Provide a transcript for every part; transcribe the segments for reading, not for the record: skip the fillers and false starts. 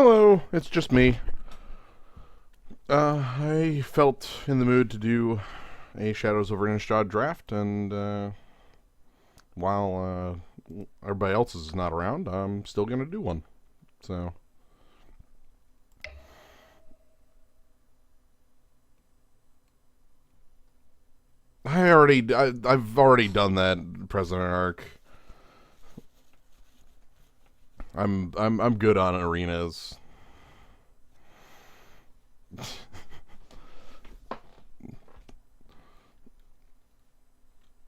Hello, it's just me. I felt in the mood to do a Shadows over Innistrad draft, and while everybody else is not around, I'm still gonna do one. So I've already done that President Arc. I'm good on arenas.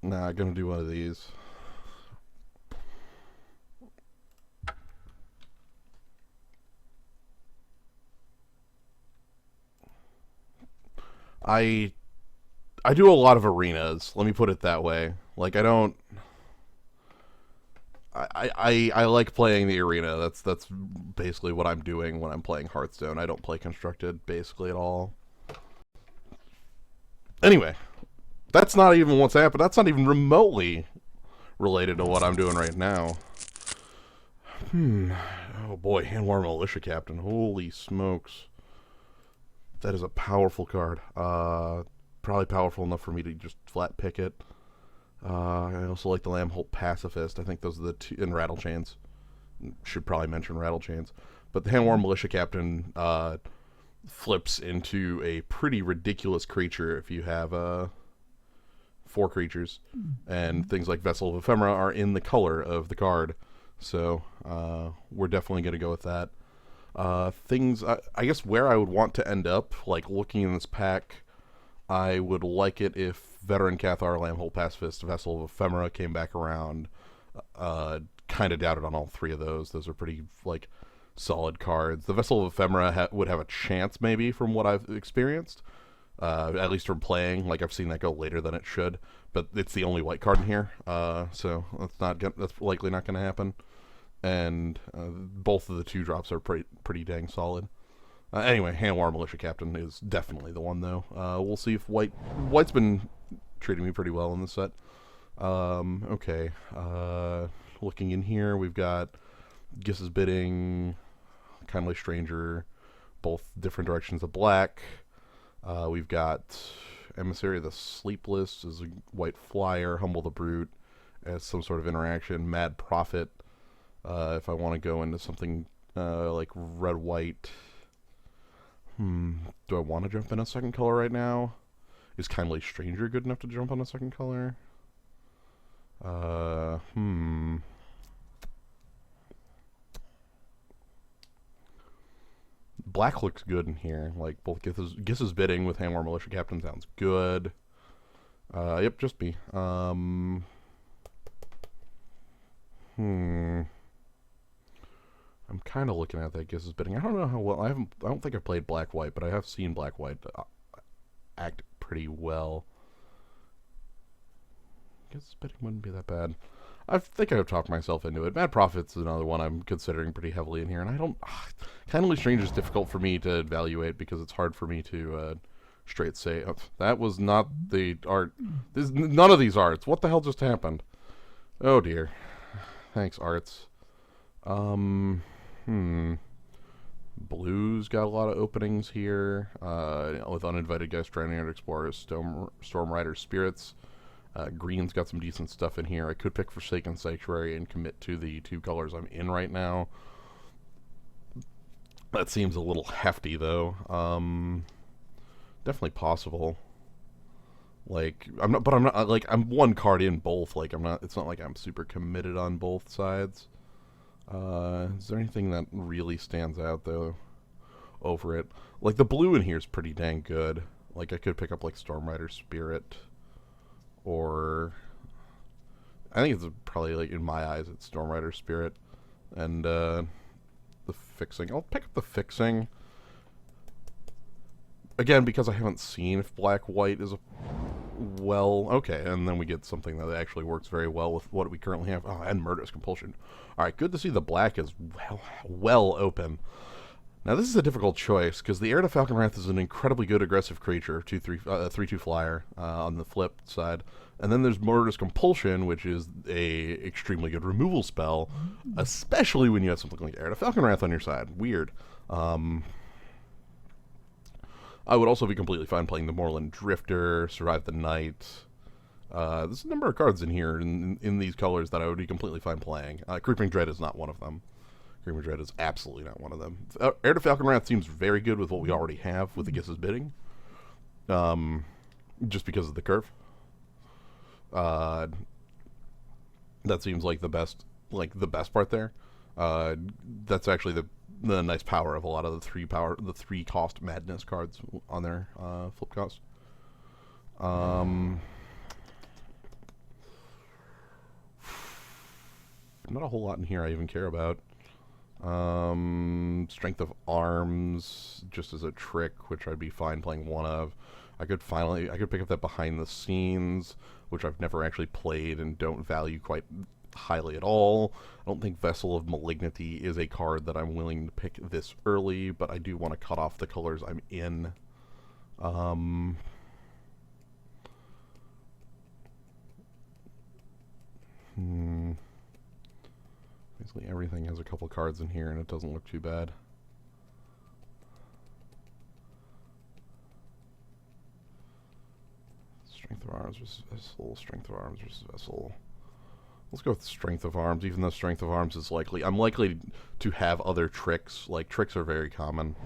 Nah, gonna do one of these. I I do a lot of arenas. Let me put it that way. Like I don't. I like playing the arena. That's basically what I'm doing when I'm playing Hearthstone. I don't play constructed basically at all. Anyway, that's not even what's happened. That's not even remotely related to what I'm doing right now. Oh boy, Handwar Militia Captain. Holy smokes. That is a powerful card. Probably powerful enough for me to just flat pick it. I also like the Lambholt Pacifist. I think those are the two, and Rattle Chains. Should probably mention Rattle Chains. But the Handwar Militia Captain flips into a pretty ridiculous creature if you have 4 creatures. And things like Vessel of Ephemera are in the color of the card. So we're definitely going to go with that. I guess where I would want to end up, like looking in this pack, I would like it if Veteran Cathar, Lambholt Pacifist, Vessel of Ephemera came back around. Kind of doubted on all 3 of those. Those are pretty like solid cards. The Vessel of Ephemera would have a chance maybe from what I've experienced, at least from playing. Like I've seen that go later than it should, but it's the only white card in here, so that's likely not going to happen. And both of the 2 drops are pretty dang solid. Anyway, Handwar Militia Captain is definitely the one, though. We'll see if White's been treating me pretty well in this set. Okay. Looking in here, we've got Giss's Bidding, Kindly Stranger, both different directions of black. We've got Emissary of the Sleepless as a white flyer, Humble the Brute as some sort of interaction, Mad Prophet. If I want to go into something like red-white... Do I want to jump in a second color right now? Is Kindly Stranger good enough to jump on a second color? Black looks good in here. Like, both Giss's Bidding with Handwar Militia Captain sounds good. Yep, just me. I'm kind of looking at that Giss's Bidding. I don't know how well. I don't think I've played Black White, but I have seen Black White act pretty well. Giss's Bidding wouldn't be that bad. I think I've talked myself into it. Mad Prophet's another one I'm considering pretty heavily in here, and I don't. Kindly Strange is difficult for me to evaluate because it's hard for me to straight say, oh, that was not the art. There's none of these arts. What the hell just happened? Oh dear. Thanks, arts. Blue's got a lot of openings here, with Uninvited Guest, Drowning Explorers, Storm Rider Spirits. Green's got some decent stuff in here. I could pick Forsaken Sanctuary and commit to the 2 colors I'm in right now. That seems a little hefty, though. Definitely possible. Like, I'm not, like, I'm 1 card in both. Like, it's not like I'm super committed on both sides. Is there anything that really stands out, though, over it? Like, the blue in here is pretty dang good. Like, I could pick up, like, Storm Rider Spirit, or... I think it's probably, like, in my eyes, it's Storm Rider Spirit. And, the Fixing. I'll pick up the Fixing. Again, because I haven't seen if Black-White is a... Well, okay, and then we get something that actually works very well with what we currently have. Oh, and Murderous Compulsion. Alright, good to see the black is well open. Now this is a difficult choice because the Heir to Falconwrath is an incredibly good aggressive creature, 3/2 flyer on the flip side, and then there's Murderous Compulsion, which is a extremely good removal spell, especially when you have something like Heir to Falconwrath on your side. Weird. I would also be completely fine playing the Moorland Drifter, Survive the Night. There's a number of cards in here in these colors that I would be completely fine playing. Creeping Dread is not one of them. Creeping Dread is absolutely not one of them. Heir to Falconwrath seems very good with what we already have with the Giss's Bidding. Just because of the curve. That seems like the best part there. That's actually the nice power of a lot of the 3 cost madness cards on their flip cost. Not a whole lot in here I even care about. Strength of Arms, just as a trick, which I'd be fine playing one of. I could pick up that Behind the Scenes, which I've never actually played and don't value quite highly at all. I don't think Vessel of Malignity is a card that I'm willing to pick this early, but I do want to cut off the colors I'm in. Basically everything has a couple cards in here and it doesn't look too bad. Strength of Arms versus Vessel, Strength of Arms versus Vessel. Let's go with Strength of Arms, even though Strength of Arms is likely. I'm likely to have other tricks. Like, tricks are very common.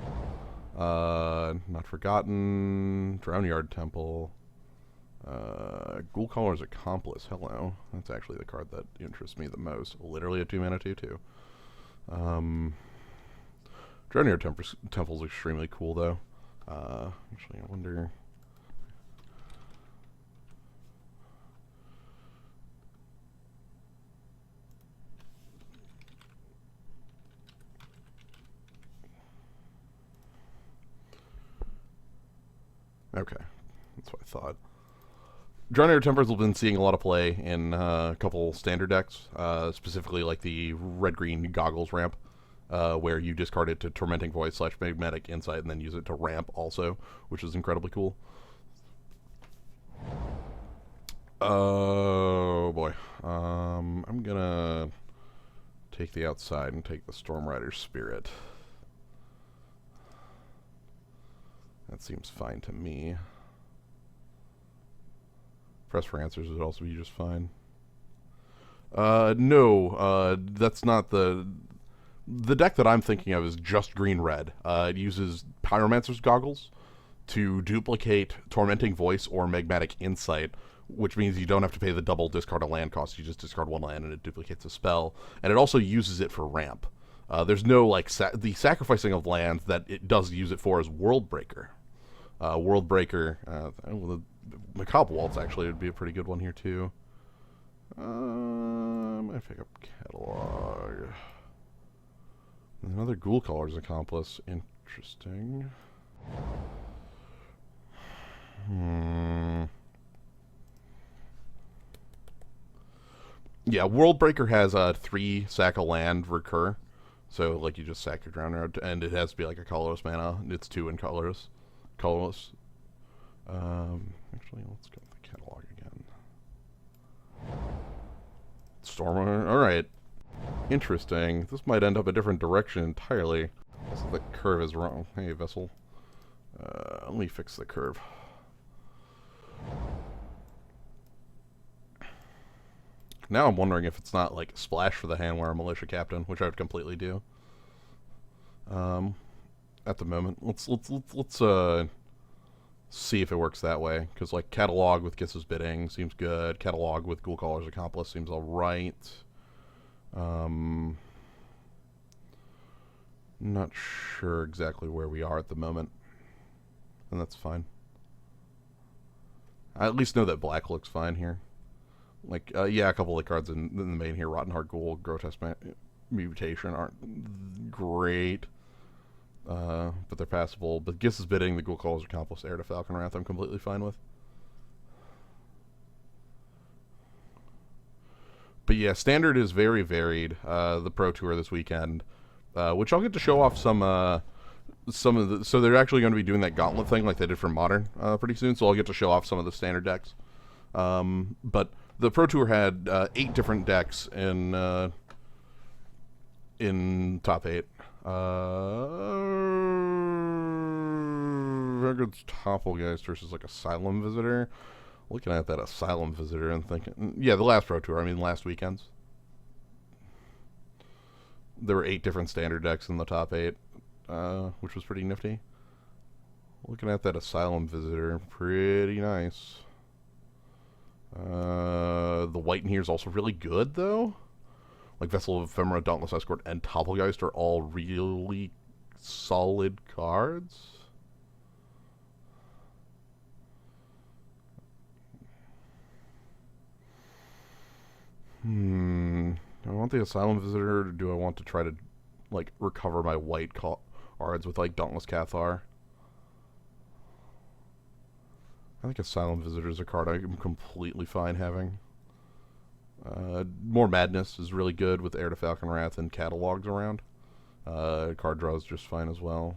Not Forgotten, Drownyard Temple, Ghoulcaller's Accomplice. Hello. That's actually the card that interests me the most. Literally a 2-mana 2/2. Drownyard Temple's extremely cool, though. Actually, I wonder... Okay, that's what I thought. Drowning Tempers have been seeing a lot of play in a couple standard decks, specifically like the red-green Goggles ramp, where you discard it to Tormenting Voice / Magnetic Insight and then use it to ramp also, which is incredibly cool. Oh boy. I'm gonna take the outside and take the Stormrider Spirit. That seems fine to me. Press for Answers would also be just fine. No, that's not the deck that I'm thinking of is just green-red. It uses Pyromancer's Goggles to duplicate Tormenting Voice or Magmatic Insight, which means you don't have to pay the double discard a land cost. You just discard one land and it duplicates a spell. And it also uses it for ramp. There's no, like, the sacrificing of lands that it does use it for is Worldbreaker. Worldbreaker, the Macabre Waltz actually would be a pretty good one here, too. I might pick up Catalog. Another Ghoulcaller's Accomplice. Interesting. Yeah, Worldbreaker has 3 sack a land recur. So, like, you just sack your Drowner, and it has to be like a colorless mana. It's 2 in colorless. Actually, let's go with the Catalog again. Stormer, alright. Interesting. This might end up a different direction entirely. Also, the curve is wrong. Hey, Vessel. Let me fix the curve. Now I'm wondering if it's not like Splash for the Handwear Militia Captain, which I would completely do. At the moment, let's see if it works that way, because like Catalog with Giss's Bidding seems good. Catalog with Ghoulcaller's Accomplice seems alright. Not sure exactly where we are at the moment, and that's fine. I at least know that black looks fine here. Like, yeah, a couple of cards in the main here, Rotten Heart Ghoul, Grotesque Mutation aren't great, but they're passable. But Giss's Bidding, the Ghoulcaller's Accomplice, Heir to Falconwrath, I'm completely fine with. But yeah, Standard is very varied. The Pro Tour this weekend, which I'll get to show off some so they're actually going to be doing that gauntlet thing like they did for Modern pretty soon. So I'll get to show off some of the standard decks. But the Pro Tour had 8 different decks in top 8. Records Toppelgeist versus like Asylum Visitor. Looking at that Asylum Visitor and thinking, yeah, the last Pro Tour. I mean, last weekend's. There were 8 different standard decks in the top 8, which was pretty nifty. Looking at that Asylum Visitor, pretty nice. The white in here is also really good, though. Like Vessel of Ephemera, Dauntless Escort, and Toppelgeist are all really solid cards. Do I want the Asylum Visitor, or do I want to try to, like, recover my white cards with, like, Dauntless Cathar? I think Asylum Visitor is a card I'm completely fine having. More Madness is really good with Heir to Falconwrath and catalogs around. Card draw is just fine as well.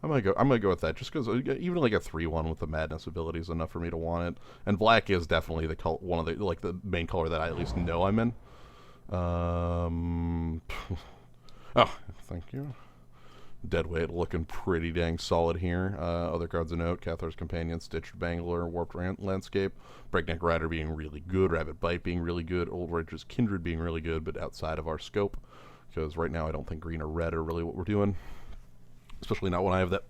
I'm gonna go with that just because even like a 3/1 with the Madness ability is enough for me to want it. And black is definitely one of the main color that I at least know I'm in. Oh, thank you. Deadweight looking pretty dang solid here. Other cards of note: Cathar's Companion, Stitched Bangler, Warped Landscape, Breakneck Rider being really good, Rabbit Bite being really good, Old Righteous Kindred being really good, but outside of our scope, because right now I don't think green or red are really what we're doing. Especially not when I have that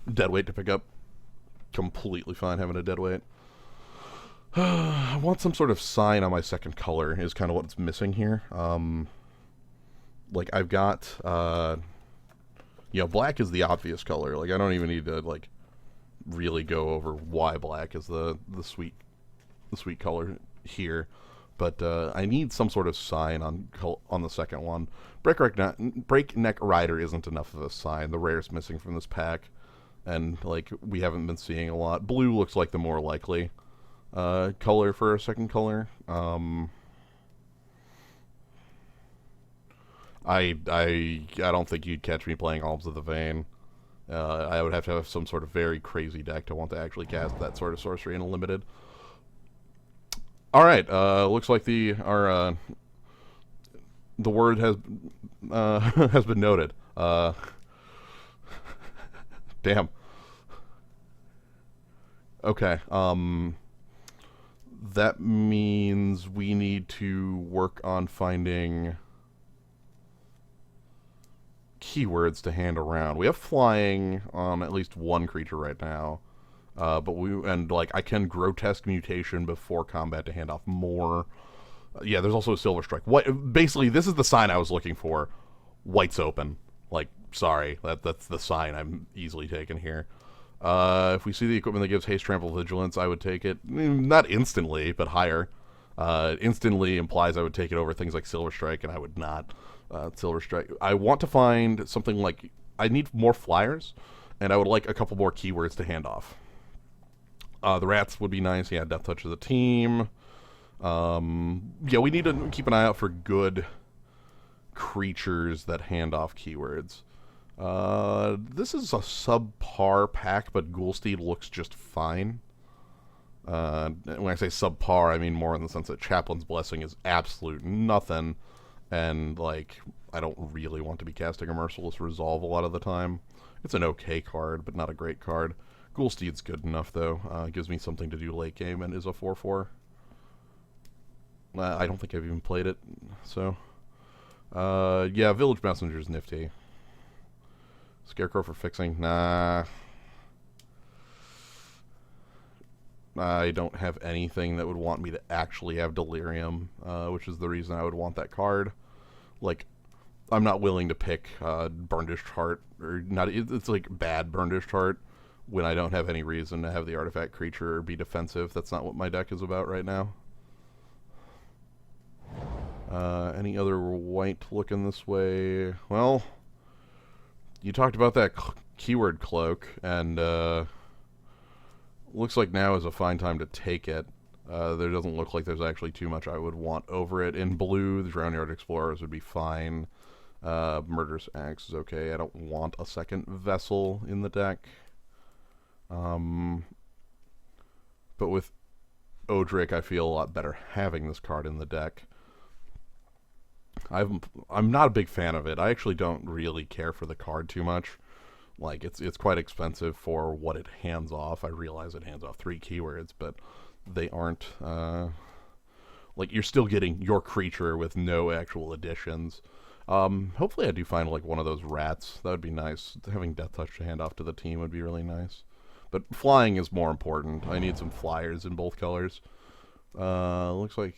Deadweight to pick up. Completely fine having a Deadweight. I want some sort of sign on my second color is kind of what's missing here. Like I've got, black is the obvious color. Like I don't even need to like really go over why black is the sweet color here. But I need some sort of sign on the second one. Breakneck Rider isn't enough of a sign. The rare's missing from this pack, and like we haven't been seeing a lot. Blue looks like the more likely color for a second color. I don't think you'd catch me playing Alms of the Vein. I would have to have some sort of very crazy deck to want to actually cast that sort of sorcery in a limited. All right, looks like the word has has been noted. Damn. Okay. That means we need to work on finding keywords to hand around. We have flying on at least one creature right now. But I can Grotesque Mutation before combat to hand off more. Yeah, there's also a Silver Strike. Basically, this is the sign I was looking for. White's open. Like, sorry, that's the sign I'm easily taking here. If we see the equipment that gives haste, trample, vigilance, I would take it. Not instantly, but higher. Instantly implies I would take it over things like Silver Strike, and I would not. Silver Strike. I want to find something like I need more flyers, and I would like a couple more keywords to hand off. The rats would be nice. Yeah, Death Touch of the team. We need to keep an eye out for good creatures that hand off keywords. This is a subpar pack, but Ghoulsteed looks just fine. When I say subpar, I mean more in the sense that Chaplain's Blessing is absolute nothing, and like I don't really want to be casting a Merciless Resolve a lot of the time. It's an okay card, but not a great card. Ghoulsteed's good enough, though. Gives me something to do late game and is a 4/4. I don't think I've even played it, so... Village Messenger's nifty. Scarecrow for fixing? Nah. I don't have anything that would want me to actually have Delirium, which is the reason I would want that card. Like, I'm not willing to pick Burnished Heart, or not. It's like bad Burnished Heart, when I don't have any reason to have the artifact creature be defensive. That's not what my deck is about right now. Any other white looking this way? Well, you talked about that keyword cloak, and looks like now is a fine time to take it. There doesn't look like there's actually too much I would want over it. In blue, the Drowned Yard Explorers would be fine. Murderous Axe is okay. I don't want a second Vessel in the deck. But with Odric, I feel a lot better having this card in the deck. I'm not a big fan of it. I actually don't really care for the card too much. Like, it's quite expensive for what it hands off. I realize it hands off 3 keywords, but they aren't, like, you're still getting your creature with no actual additions. Hopefully I do find, like, one of those rats. That would be nice. Having Death Touch to hand off to the team would be really nice. But flying is more important. I need some flyers in both colors. Looks like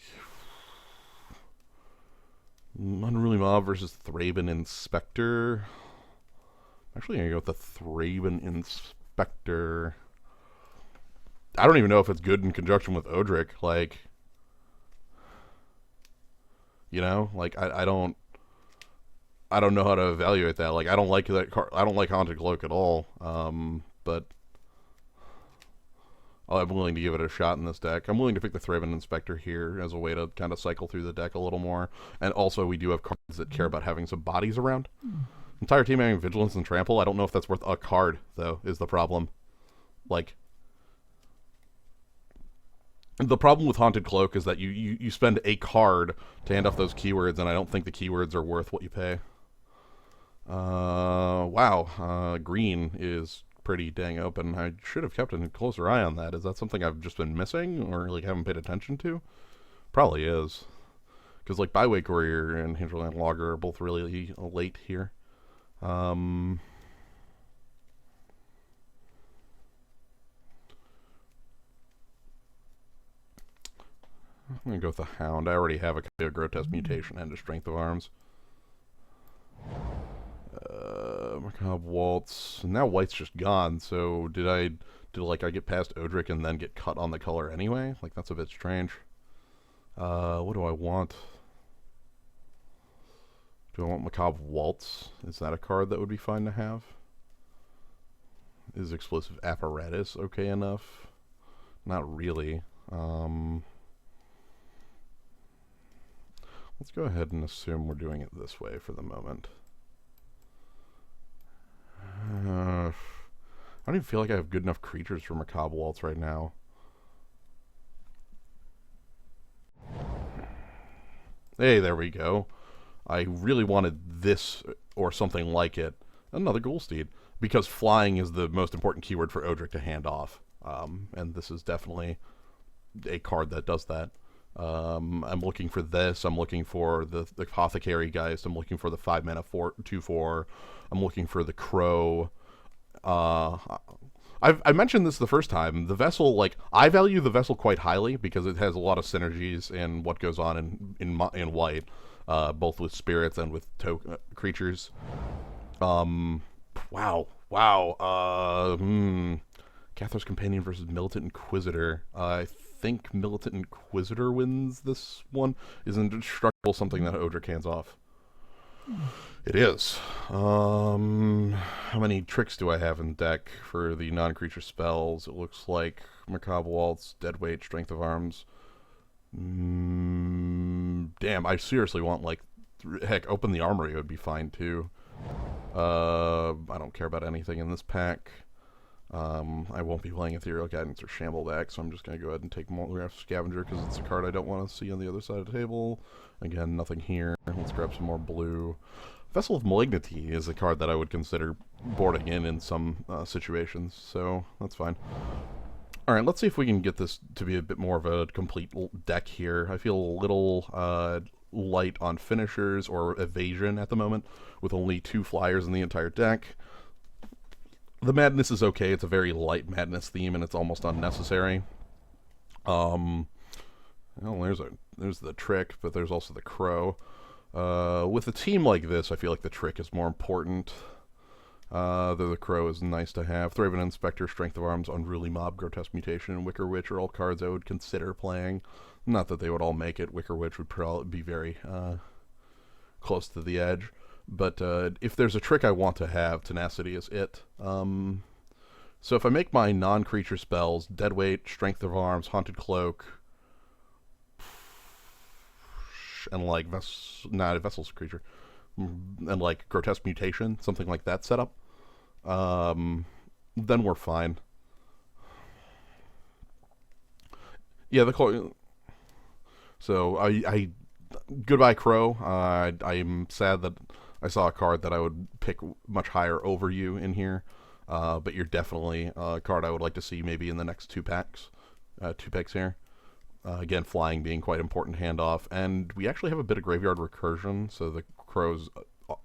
Unruly Mob versus Thraben Inspector. I'm actually going to go with the Thraben Inspector. I don't even know if it's good in conjunction with Odric. Like, you know, like I don't know how to evaluate that. Like, I don't like that card. I don't like Haunted Cloak at all. But I'm willing to give it a shot in this deck. I'm willing to pick the Thraben Inspector here as a way to kind of cycle through the deck a little more. And also, we do have cards that care about having some bodies around. Entire team having Vigilance and Trample. I don't know if that's worth a card, though, is the problem. Like, the problem with Haunted Cloak is that you spend a card to hand off those keywords, and I don't think the keywords are worth what you pay. Wow. Green is pretty dang open. I should have kept a closer eye on that. Is that something I've just been missing or like haven't paid attention to? Probably is. Because like Byway Courier and Hinterland Logger are both really late here. I'm going to go with the Hound. I already have a Grotesque Mutation and a Strength of Arms. Macabre Waltz. Now white's just gone, so did I get past Odric and then get cut on the color anyway? Like, that's a bit strange. What do I want? Do I want Macabre Waltz? Is that a card that would be fine to have? Is Explosive Apparatus okay enough? Not really. Let's go ahead and assume we're doing it this way for the moment. I don't even feel like I have good enough creatures for Macabre Waltz right now. Hey, there we go. I really wanted this or something like it. Another Ghoulsteed. Because flying is the most important keyword for Odric to hand off. And this is definitely a card that does that. I'm looking for this. I'm looking for the Apothecary Geist. I'm looking for the 5-mana 2/4. I'm looking for the Crow. I mentioned this the first time. The Vessel, like, I value the Vessel quite highly because it has a lot of synergies in what goes on in white, both with spirits and with creatures. Wow. Cathars Companion versus Militant Inquisitor. I think Militant Inquisitor wins this one. Is Indestructible something that Odric hands off? It is. How many tricks do I have in deck for the non-creature spells? It looks like Macabre Waltz, Deadweight, Strength of Arms. Damn, I seriously want, like, heck, Open the Armory would be fine too. I don't care about anything in this pack. I won't be playing Ethereal Guidance or Shambleback, so I'm just going to go ahead and take Molograph Scavenger because it's a card I don't want to see on the other side of the table. Again, nothing here. Let's grab some more blue. Vessel of Malignity is a card that I would consider boarding in some situations, so that's fine. Alright, let's see if we can get this to be a bit more of a complete deck here. I feel a little light on finishers or evasion at the moment, with only 2 flyers in the entire deck. The Madness is okay. It's a very light Madness theme, and it's almost unnecessary. Well, there's the Trick, but there's also the Crow. With a team like this, I feel like the Trick is more important. Though the Crow is nice to have. Thraben Inspector, Strength of Arms, Unruly Mob, Grotesque Mutation, and Wicker Witch are all cards I would consider playing. Not that they would all make it. Wicker Witch would probably be very close to the edge. But if there's a trick I want to have, Tenacity is it. So if I make my non-creature spells, Deadweight, Strength of Arms, Haunted Cloak, and like, not a Vessel's creature. and like Grotesque Mutation, something like that setup, then we're fine. Yeah, the call. So I goodbye Crow. I'm sad that I saw a card that I would pick much higher over you in here, but you're definitely a card I would like to see maybe in the next two picks here. Again, flying being quite important handoff, and we actually have a bit of graveyard recursion, so the Crow's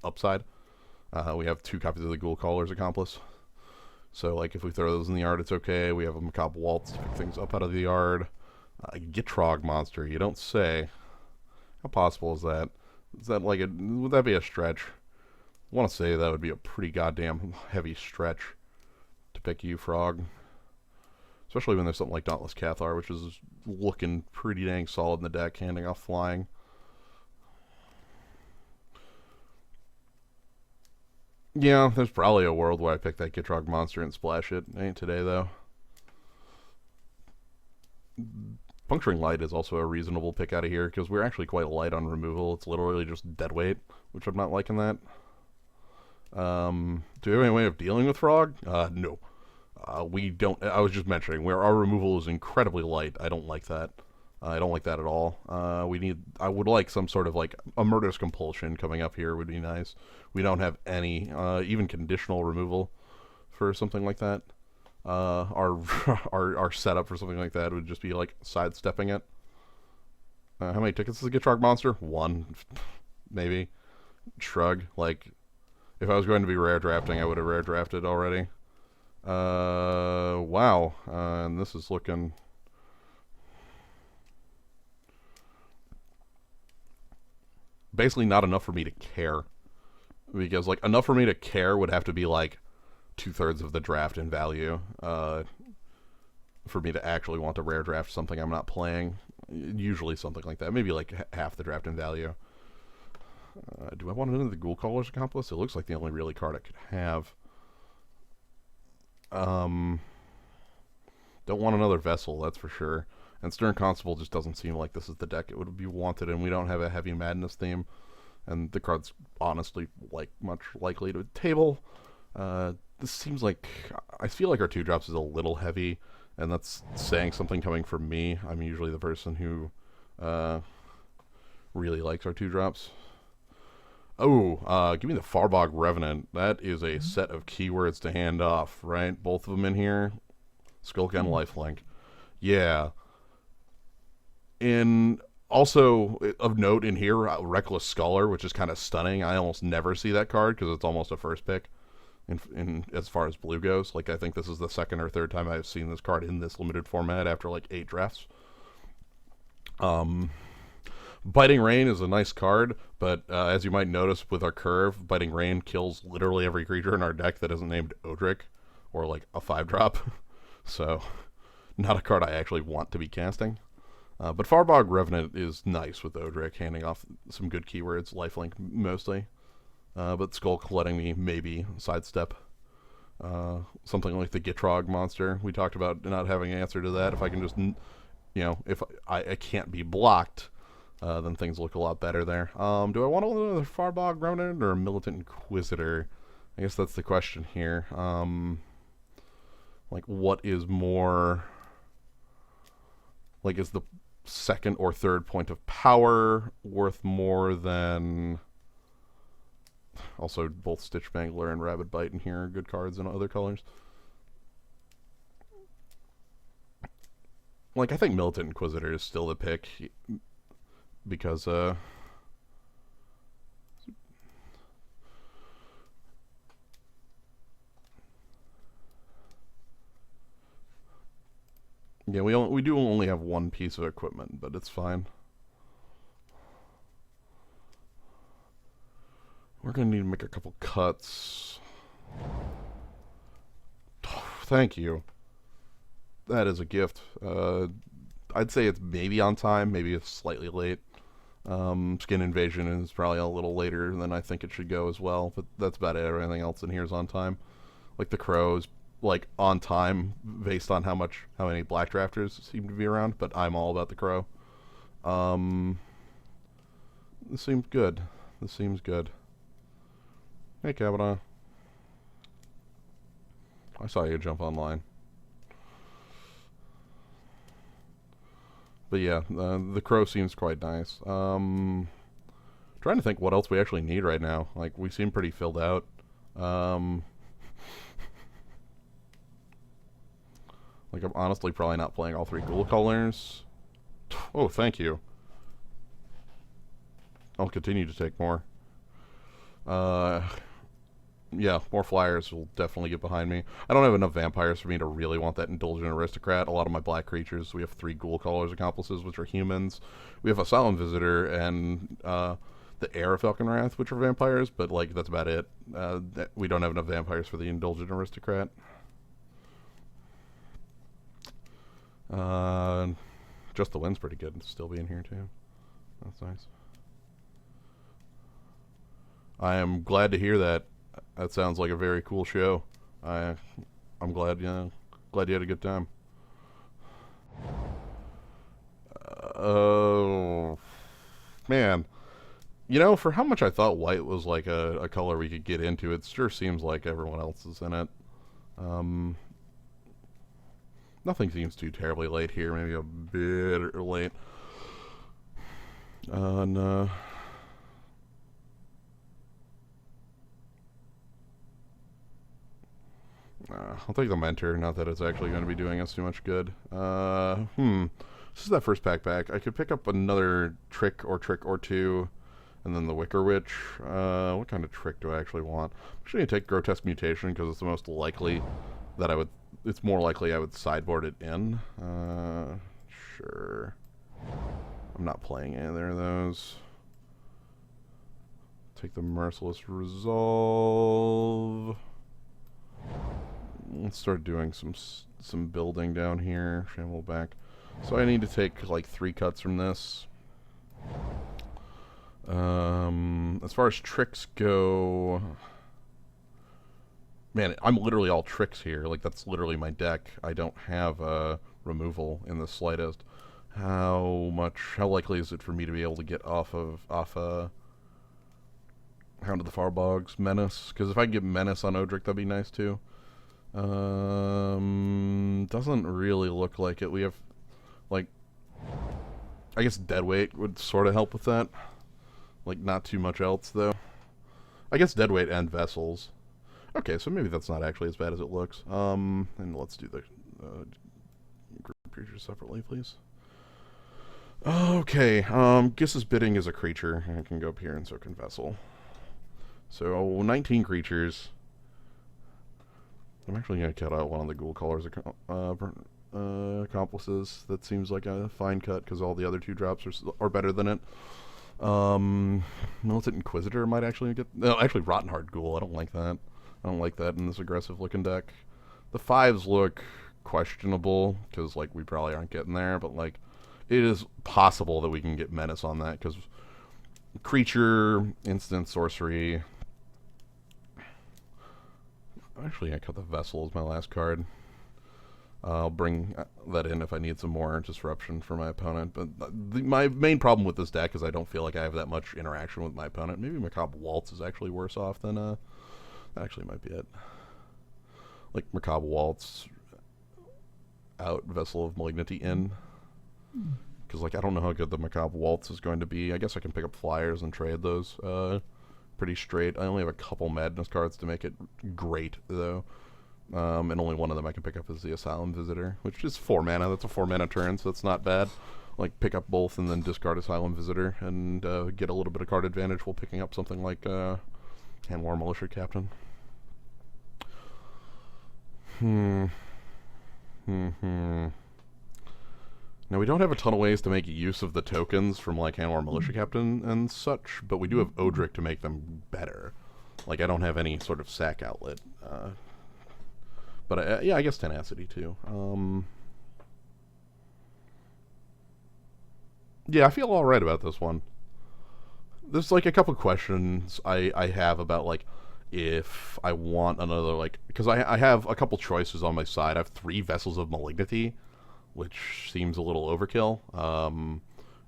upside. We have 2 copies of the Ghoul Caller's Accomplice. So, like, if we throw those in the yard, it's okay. We have a Macabre Waltz to pick things up out of the yard. Gitrog monster, you don't say. How possible is that? Is that like would that be a stretch? I want to say that would be a pretty goddamn heavy stretch to pick you, Frog. Especially when there's something like Dauntless Cathar, which is looking pretty dang solid in the deck, handing off flying. Yeah, there's probably a world where I pick that Gitrog monster and splash it. Ain't today, though. Puncturing Light is also a reasonable pick out of here, because we're actually quite light on removal. It's literally just dead weight, which I'm not liking that. Do we have any way of dealing with Frog? No. We don't. I was just mentioning, where our removal is incredibly light. I don't like that. I don't like that at all. I would like some sort of like a Murderous Compulsion coming up here would be nice. We don't have any, even conditional removal for something like that. Our our setup for something like that would just be like sidestepping it. How many tickets does the Gitrog monster? 1, maybe. Shrug. Like, if I was going to be rare drafting, I would have rare drafted already. Wow. And this is looking. Basically not enough for me to care. Because, like, enough for me to care would have to be, like, 2/3 of the draft in value for me to actually want to rare draft something I'm not playing. Usually something like that. Maybe, like, half the draft in value. Do I want another Ghoul Caller's Accomplice? It looks like the only really card I could have. Don't want another Vessel, that's for sure. And Stern Constable just doesn't seem like this is the deck it would be wanted, and we don't have a Heavy Madness theme. And the card's honestly like much likely to table. This seems like, I feel like our 2-drops is a little heavy, and that's saying something coming from me. I'm usually the person who really likes our 2-drops. Oh, give me the Farbog Revenant. That is a set of keywords to hand off, right? Both of them in here. Skulk and Lifelink. Yeah. In also of note in here, Reckless Scholar, which is kind of stunning. I almost never see that card because it's almost a first pick in as far as blue goes. Like, I think this is the 2nd or 3rd time I've seen this card in this limited format after like 8 drafts. Biting Rain is a nice card, but as you might notice with our curve, Biting Rain kills literally every creature in our deck that isn't named Odric or like a 5-drop. So, not a card I actually want to be casting. But Farbog Revenant is nice with Odric, handing off some good keywords, lifelink mostly. But Skulk letting me maybe sidestep something like the Gitrog monster. We talked about not having an answer to that. If I can just, if I can't be blocked, then things look a lot better there. Do I want another Farbog Revenant or a Militant Inquisitor? I guess that's the question here. Like, what is more... Like, is the 2nd or 3rd point of power worth more than... Also, both Stitch Mangler and Rabid Bite in here are good cards in other colors. Like, I think Militant Inquisitor is still the pick. Because, yeah, we do only have 1 piece of equipment, but it's fine. We're going to need to make a couple cuts. Thank you. That is a gift. I'd say it's maybe on time, maybe it's slightly late. Skin Invasion is probably a little later than I think it should go as well, but that's about it. Everything else in here is on time. Like the Crow's like on time based on how many black drafters seem to be around, but I'm all about the Crow. This seems good. Hey, Kavanaugh. I saw you jump online. But yeah, the crow seems quite nice. Trying to think what else we actually need right now. Like, we seem pretty filled out. Um, like, I'm honestly probably not playing all 3 ghoul colors. Oh, thank you. I'll continue to take more. Yeah, more flyers will definitely get behind me. I don't have enough vampires for me to really want that indulgent aristocrat. A lot of my black creatures, we have 3 ghoul callers accomplices, which are humans. We have a solemn visitor and the heir of Falcon Wrath, which are vampires, but like that's about it. We don't have enough vampires for the indulgent aristocrat. Just the wind's pretty good. Still being here too. That's nice. I am glad to hear that. That sounds like a very cool show. I'm glad, glad you had a good time. Oh, man. You know, for how much I thought white was like a color we could get into, it sure seems like everyone else is in it. Nothing seems too terribly late here. Maybe a bit late. No. I'll take the mentor, not that it's actually going to be doing us too much good. This is that first pack back. I could pick up another trick or 2, and then the Wicker Witch. What kind of trick do I actually want? I'm actually going to take Grotesque Mutation, because it's the most likely that I would... It's more likely I would sideboard it in. Sure. I'm not playing either of those. Take the Merciless Resolve. Let's start doing some building down here. Shamble back. So I need to take like 3 cuts from this. As far as tricks go, man, I'm literally all tricks here. Like that's literally my deck. I don't have removal in the slightest. How likely is it for me to be able to get off Hound of the Farbogs Menace? Because if I can get Menace on Odric, that'd be nice too. Doesn't really look like it. We have, like, I guess Deadweight would sort of help with that. Like, not too much else, though. I guess Deadweight and Vessels. Okay, so maybe that's not actually as bad as it looks. And let's do the group creatures separately, please. Okay, Giss's Bidding is a creature. I can go up here and so can Vessel. So, 19 creatures. I'm actually going to cut out one of the Ghoul Caller's accomplices. That seems like a fine cut, because all the other 2 drops are better than it. Militant Inquisitor might actually get... No, actually, Rottenheart Ghoul. I don't like that. I don't like that in this aggressive-looking deck. The 5s look questionable, because, like, we probably aren't getting there, but, like, it is possible that we can get Menace on that, because creature, instant, sorcery... Actually, I cut the Vessel as my last card. I'll bring that in if I need some more disruption for my opponent. But my main problem with this deck is I don't feel like I have that much interaction with my opponent. Maybe Macabre Waltz is actually worse off than... that actually might be it. Like, Macabre Waltz out, Vessel of Malignity in. Because, like, I don't know how good the Macabre Waltz is going to be. I guess I can pick up flyers and trade those. Pretty straight. I only have a couple Madness cards to make it great, though. And only one of them I can pick up is the Asylum Visitor, which is 4 mana. That's a 4 mana turn, so that's not bad. Like, pick up both and then discard Asylum Visitor and get a little bit of card advantage while picking up something like Handwar Militia Captain. Now, we don't have a ton of ways to make use of the tokens from, like, Handwar Militia Captain and such, but we do have Odric to make them better. Like, I don't have any sort of sack outlet. But, yeah, I guess Tenacity, too. Yeah, I feel alright about this one. There's, like, a couple questions I have about, like, if I want another, like... Because I have a couple choices on my side. I have 3 Vessels of Malignity, which seems a little overkill.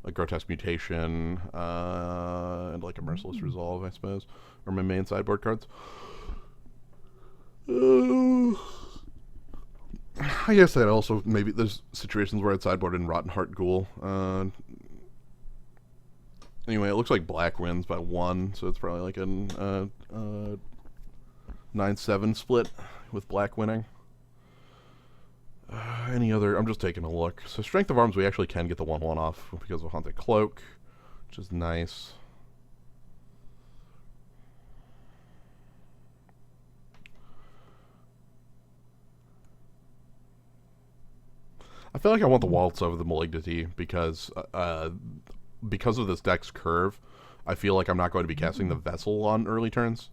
a Grotesque Mutation, and like a Merciless Resolve, I suppose, are my main sideboard cards. I guess that also maybe there's situations where I'd sideboard in Rotten Heart Ghoul. Anyway, it looks like black wins by 1, so it's probably like a 9-7 split with black winning. Any other? I'm just taking a look. So Strength of Arms, we actually can get the 1/1 off because of Haunted Cloak, which is nice. I feel like I want the Waltz over the Malignity because of this deck's curve. I feel like I'm not going to be casting the Vessel on early turns,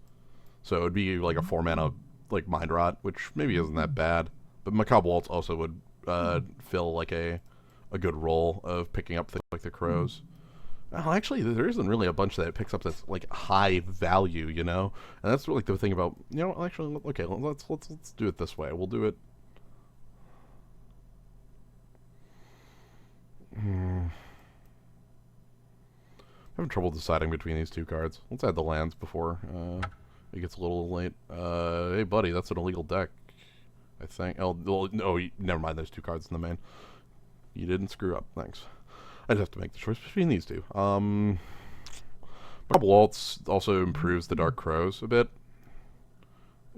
so it would be like a 4-mana like Mind Rot, which maybe isn't that bad. But Macabre Waltz also would fill like a good role of picking up like the Crows. Well, actually, there isn't really a bunch that it picks up that's like high value, you know. And that's like the thing about Actually, okay, let's do it this way. We'll do it. I'm having trouble deciding between these two cards. Let's add the lands before it gets a little late. Hey, buddy, that's an illegal deck, I think. Oh, no, never mind. There's 2 cards in the main. You didn't screw up. Thanks. I just have to make the choice between these two. Bob Waltz also improves the Dark Crows a bit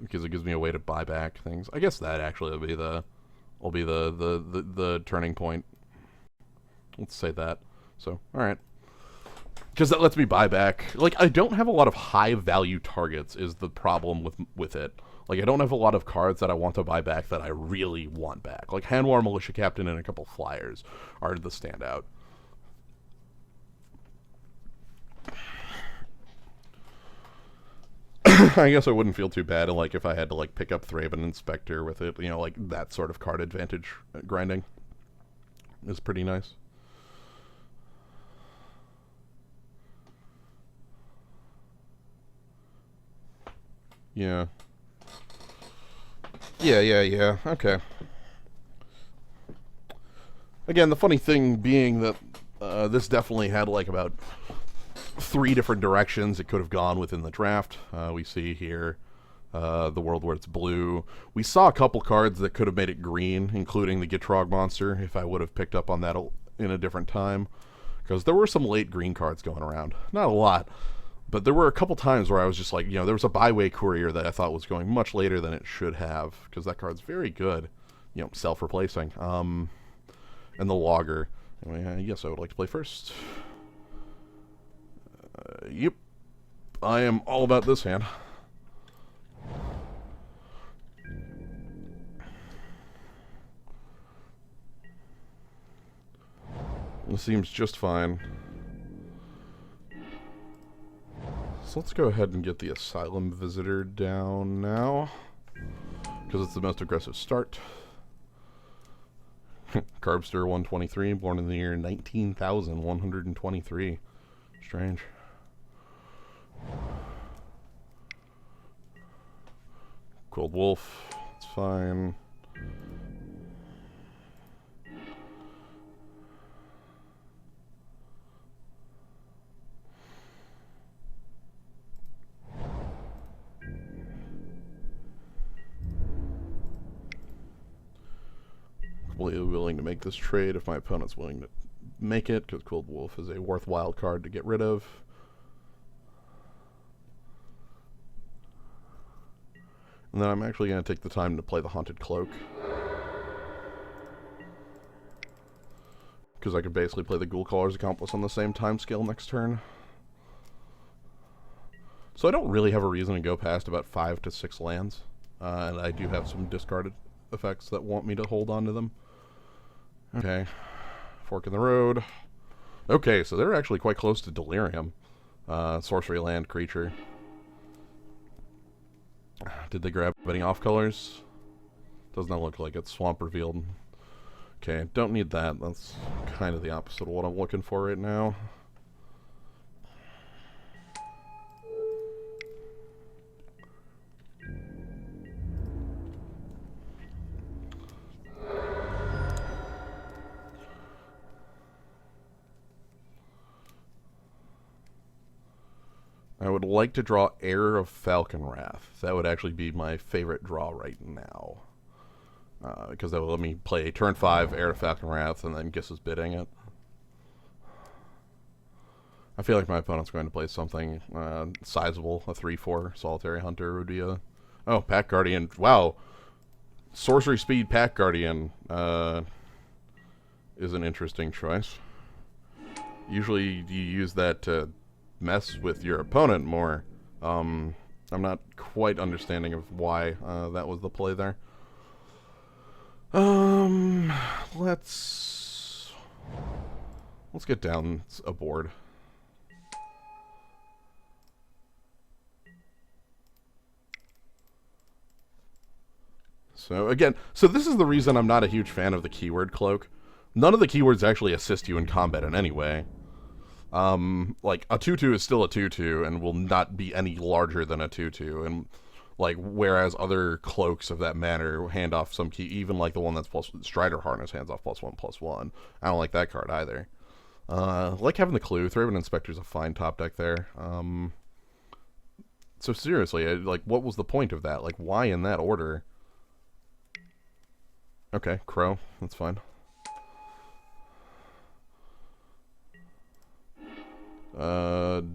because it gives me a way to buy back things. I guess that actually will be the turning point. Let's say that. So, all right. Because that lets me buy back. Like, I don't have a lot of high-value targets is the problem with it. Like, I don't have a lot of cards that I want to buy back that I really want back. Like, Hanwar, Militia Captain, and a couple Flyers are the standout. I guess I wouldn't feel too bad, like, if I had to, like, pick up Thraben Inspector with it. You know, like, that sort of card advantage grinding is pretty nice. Yeah. Yeah. Okay. Again, the funny thing being that this definitely had like about 3 different directions it could have gone within the draft. We see here the world where it's blue. We saw a couple cards that could have made it green, including the Gitrog monster, if I would have picked up on that in a different time. Because there were some late green cards going around. Not a lot. But there were a couple times where I was just like, there was a Byway Courier that I thought was going much later than it should have, because that card's very good, self-replacing. And the Logger. Anyway, yes, I would like to play first. Yep. I am all about this hand. This seems just fine. So let's go ahead and get the Asylum Visitor down now, because it's the most aggressive start. Carbster 123, born in the year 19,123. Strange. Cold Wolf, it's fine. Completely willing to make this trade if my opponent's willing to make it, because Cold Wolf is a worthwhile card to get rid of. And then I'm actually going to take the time to play the Haunted Cloak, because I could basically play the Ghoul Caller's Accomplice on the same time scale next turn. So I don't really have a reason to go past about 5 to 6 lands, and I do have some discarded effects that want me to hold on to them. Okay, fork in the road. Okay, so they're actually quite close to Delirium. Sorcery land creature. Did they grab any off colors? Does not look like it. Swamp revealed. Okay, don't need that. That's kind of the opposite of what I'm looking for right now. I would like to draw Heir of Falconwrath. That would actually be my favorite draw right now. Because that will let me play turn 5, Heir of Falconwrath, and then Giss's Bidding it. I feel like my opponent's going to play something sizable. A 3/4 Solitary Hunter would be a... Oh, Pack Guardian. Wow. Sorcery Speed Pack Guardian is an interesting choice. Usually you use that to mess with your opponent more. I'm not quite understanding of why that was the play there. Let's get down a board. So again, this is the reason I'm not a huge fan of the keyword cloak. None of the keywords actually assist you in combat in any way. Like a 2/2 is still a 2/2 and will not be any larger than a 2/2, and like whereas other cloaks of that manner hand off some key, even like the one that's plus Strider Harness hands off +1/+1. I don't like that card either. Like having the clue. Thraben Inspector's a fine top deck there. So seriously, like what was the point of that? Like why in that order? Okay, Crow. That's fine.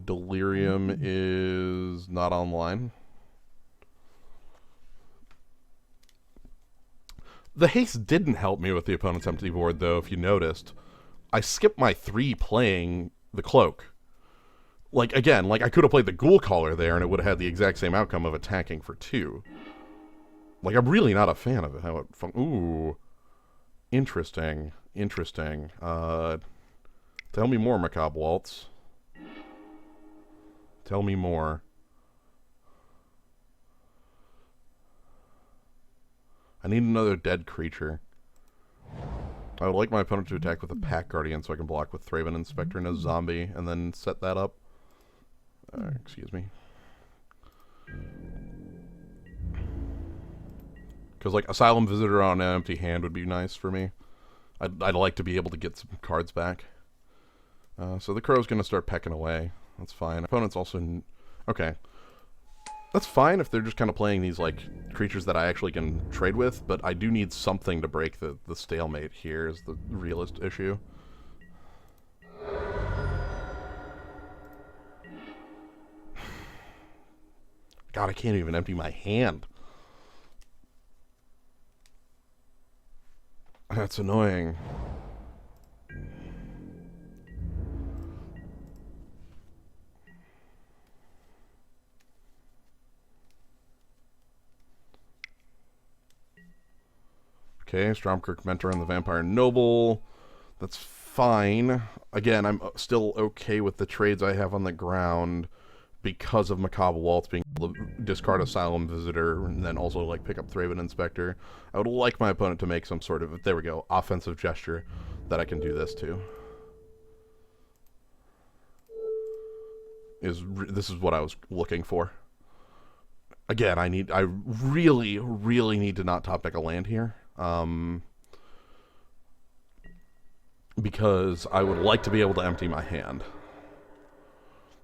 Delirium is not online. The haste didn't help me with the opponent's empty board, though, if you noticed. I skipped my 3 playing the Cloak. Like, again, like I could have played the Ghoul Caller there, and it would have had the exact same outcome of attacking for 2. Like, I'm really not a fan of it. How it ooh. Interesting. Interesting. Tell me more, Macabre Waltz. Tell me more. I need another dead creature. I would like my opponent to attack with a Pack Guardian so I can block with Thraben Inspector and a zombie, and then set that up. Excuse me. Because, like, Asylum Visitor on an empty hand would be nice for me. I'd like to be able to get some cards back. So the Crow's going to start pecking away. That's fine. Opponent's also... Okay. That's fine if they're just kind of playing these, like, creatures that I actually can trade with, but I do need something to break the stalemate here is the realist issue. God, I can't even empty my hand. That's annoying. Okay, Stromkirk Mentor and the Vampire Noble. That's fine. Again, I'm still okay with the trades I have on the ground because of Macabre Waltz being able to discard Asylum Visitor and then also like pick up Thraben Inspector. I would like my opponent to make some sort of, there we go, offensive gesture that I can do this to. This is what I was looking for. Again, I really, really need to not top deck a land here. Because I would like to be able to empty my hand.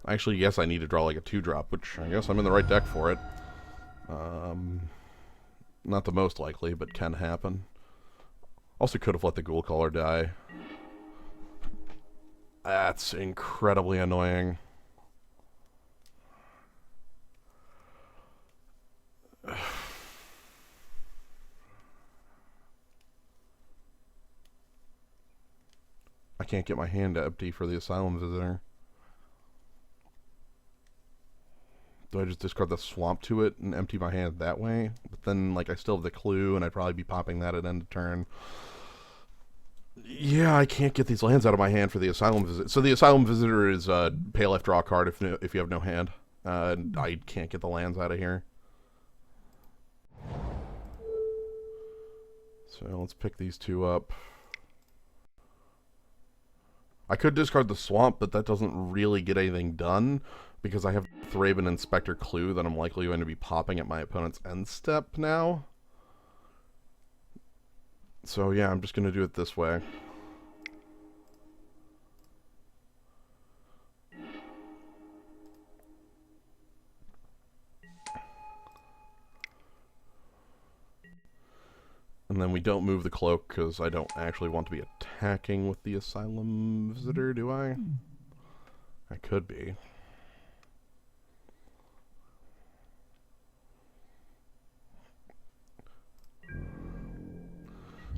Actually, yes, I need to draw like a 2-drop, which I guess I'm in the right deck for it. Not the most likely, but can happen. Also could have let the Ghoul Caller die. That's incredibly annoying. I can't get my hand empty for the Asylum Visitor. Do I just discard the Swamp to it and empty my hand that way? But then, like, I still have the Clue, and I'd probably be popping that at end of turn. Yeah, I can't get these lands out of my hand for the Asylum Visitor. So the Asylum Visitor is pay left, draw a card if you have no hand. I can't get the lands out of here. So let's pick these 2 up. I could discard the Swamp, but that doesn't really get anything done because I have Thraben Inspector Clue that I'm likely going to be popping at my opponent's end step now. So yeah, I'm just going to do it this way. And then we don't move the cloak because I don't actually want to be attacking with the Asylum Visitor, do I? I could be.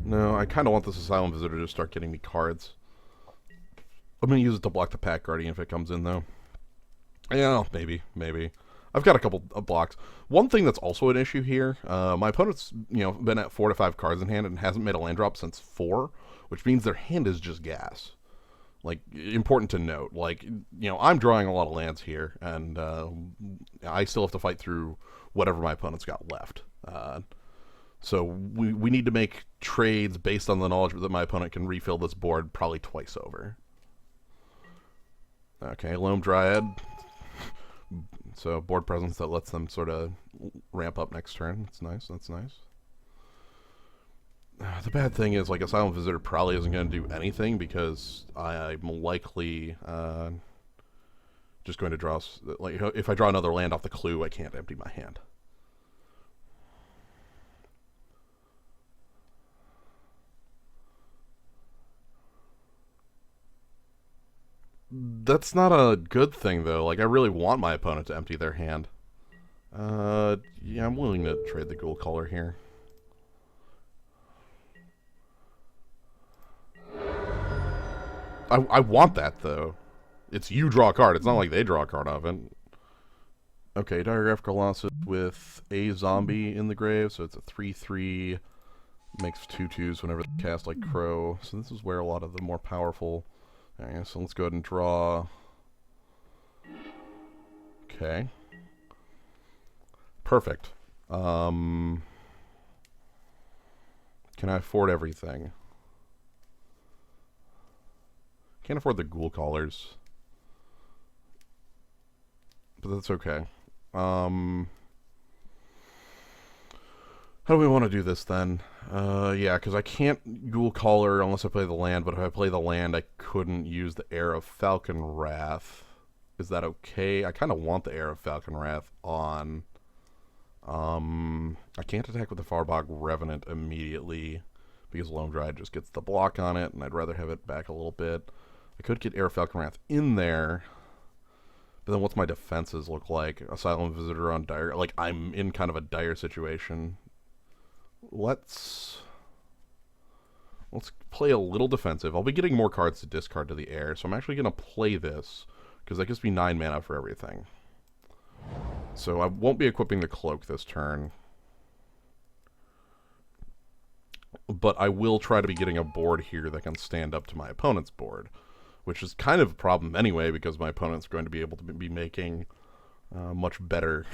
No, I kind of want this Asylum Visitor to start getting me cards. I'm going to use it to block the Pack Guardian if it comes in, though. Yeah, maybe. I've got a couple of blocks. One thing that's also an issue here, my opponent's been at 4 to 5 cards in hand and hasn't made a land drop since 4, which means their hand is just gas. Like, important to note. Like, I'm drawing a lot of lands here, and I still have to fight through whatever my opponent's got left. So we need to make trades based on the knowledge that my opponent can refill this board probably twice over. Okay, Loam Dryad. So board presence that lets them sort of ramp up next turn. That's nice. The bad thing is, like, Asylum Visitor probably isn't going to do anything because I'm likely just going to draw... Like, if I draw another land off the clue, I can't empty my hand. That's not a good thing, though. Like, I really want my opponent to empty their hand. Yeah, I'm willing to trade the Ghoul Caller here. I want that, though. It's you draw a card. It's not like they draw a card off it. Okay, Diagraph Colossus with a zombie in the grave, so it's a 3/3. Makes 2/2s whenever they cast, like, Crow. So this is where a lot of the more powerful... Alright, so let's go ahead and draw. Okay. Perfect. Can I afford everything? Can't afford the Ghoul Callers. But that's okay. How do we want to do this then? Yeah, because I can't Ghoul Caller unless I play the land, but if I play the land, I couldn't use the Heir of Falcon Wrath. Is that okay? I kind of want the Heir of Falcon Wrath on. I can't attack with the Farbog Revenant immediately because Loam Dryad just gets the block on it, and I'd rather have it back a little bit. I could get Heir of Falcon Wrath in there, but then what's my defenses look like? Asylum Visitor on dire. Like, I'm in kind of a dire situation. Let's play a little defensive. I'll be getting more cards to discard to the Heir, so I'm actually going to play this, because that gives me 9 mana for everything. So I won't be equipping the Cloak this turn. But I will try to be getting a board here that can stand up to my opponent's board, which is kind of a problem anyway, because my opponent's going to be able to be making much better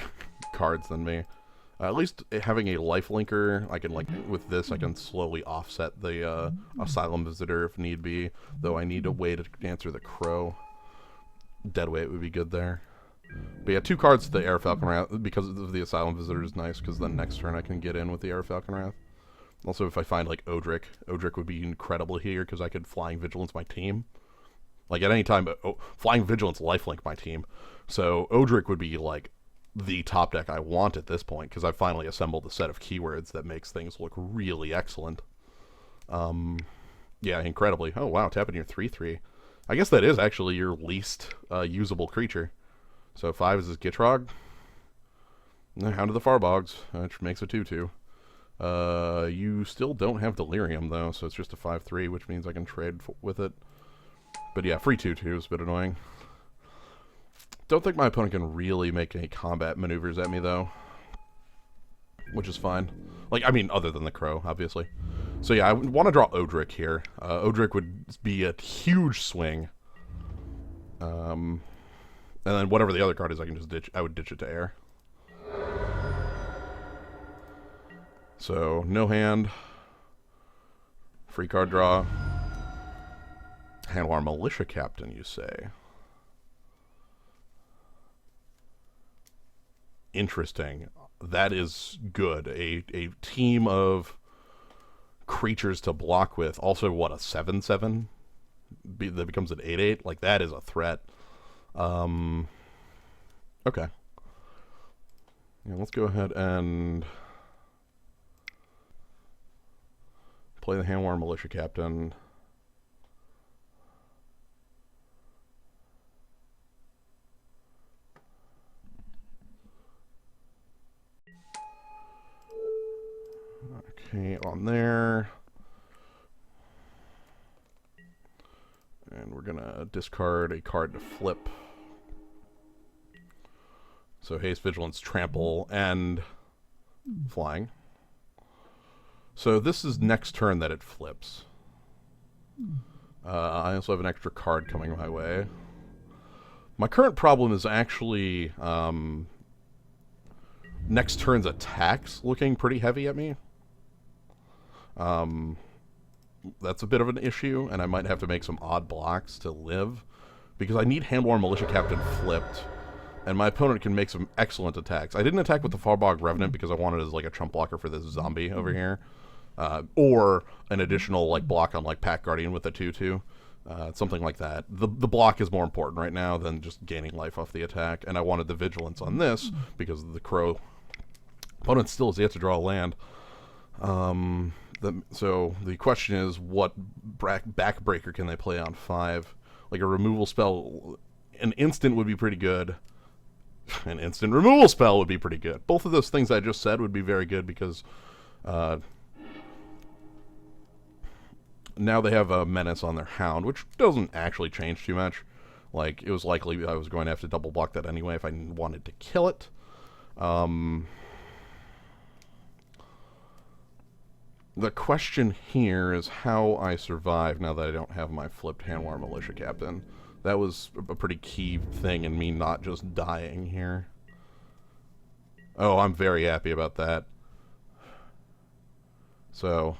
cards than me. At least having a lifelinker, I can, like, with this, I can slowly offset the Asylum Visitor if need be, though I need a way to answer the Crow. Deadweight would be good there. But yeah, 2 cards to the Heir of Falcon Wrath because of the Asylum Visitor is nice, because then next turn I can get in with the Heir of Falcon Wrath. Also, if I find, like, Odric would be incredible here, because I could Flying Vigilance my team. Like, at any time, Flying Vigilance lifelink my team. So Odric would be, like, the top deck I want at this point, because I've finally assembled a set of keywords that makes things look really excellent. Yeah, incredibly. Oh, wow, tapping your 3/3. I guess that is actually your least usable creature. So 5 is this Gitrog. Hound of the Farbogs, which makes a 2/2. You still don't have Delirium, though, so it's just a 5/3, which means I can trade with it. But yeah, free 2/2 is a bit annoying. Don't think my opponent can really make any combat maneuvers at me, though. Which is fine. Like, I mean, other than the Crow, obviously. So yeah, I want to draw Odric here. Odric would be a huge swing. And then whatever the other card is, I can just ditch. I would ditch it to Heir. So, no hand. Free card draw. Handlar Militia Captain, you say? Interesting. That is good. A team of creatures to block with. Also, what, a 7/7? That becomes an 8/8? Like, that is a threat. Okay. Yeah, let's go ahead and... play the Handworn Militia Captain. Okay, on there. And we're going to discard a card to flip. So Haste, Vigilance, Trample, and Flying. So this is next turn that it flips. I also have an extra card coming my way. My current problem is actually next turn's attacks looking pretty heavy at me. That's a bit of an issue, and I might have to make some odd blocks to live, because I need Handworn Militia Captain flipped, and my opponent can make some excellent attacks. I didn't attack with the Farbog Revenant because I wanted it as like a trump blocker for this zombie over here, or an additional like block on like Pack Guardian with a 2/2, something like that. The block is more important right now than just gaining life off the attack, and I wanted the Vigilance on this because the Crow opponent still has yet to draw a land. So the question is, what backbreaker can they play on 5? Like a removal spell, an instant would be pretty good. An instant removal spell would be pretty good. Both of those things I just said would be very good because now they have a Menace on their Hound, which doesn't actually change too much. Like, it was likely I was going to have to double block that anyway if I wanted to kill it. The question here is how I survive now that I don't have my flipped Handworn Militia Captain. That was a pretty key thing in me not just dying here. Oh, I'm very happy about that. So,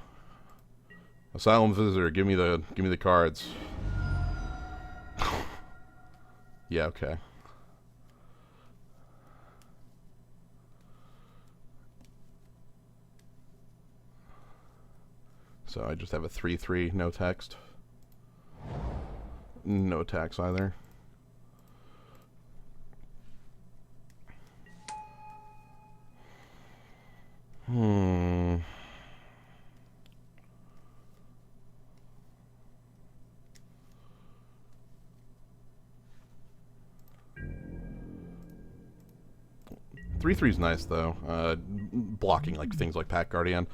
Asylum Visitor, give me the cards. Yeah, okay. So I just have a 3/3, no text. No attacks either. Hmm. Three three's nice though. Blocking like things like Pack Guardian.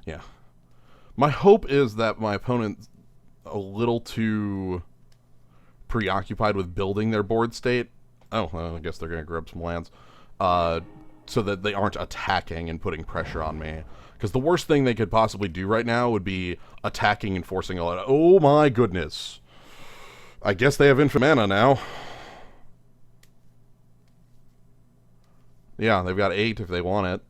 Yeah. My hope is that my opponent's a little too preoccupied with building their board state. Oh, well, I guess they're going to grab some lands. So that they aren't attacking and putting pressure on me. Because the worst thing they could possibly do right now would be attacking and forcing a lot. Oh my goodness. I guess they have infinite mana now. Yeah, they've got 8 if they want it.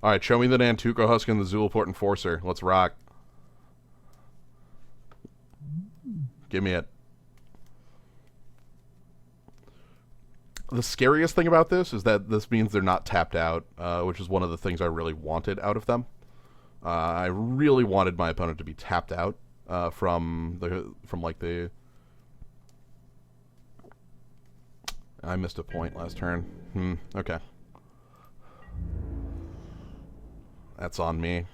Alright, show me the Nantuko Husk and the Zulaport Enforcer. Let's rock. Give me it. The scariest thing about this is that this means they're not tapped out, which is one of the things I really wanted out of them. I really wanted my opponent to be tapped out from like the... I missed a point last turn. Okay. That's on me.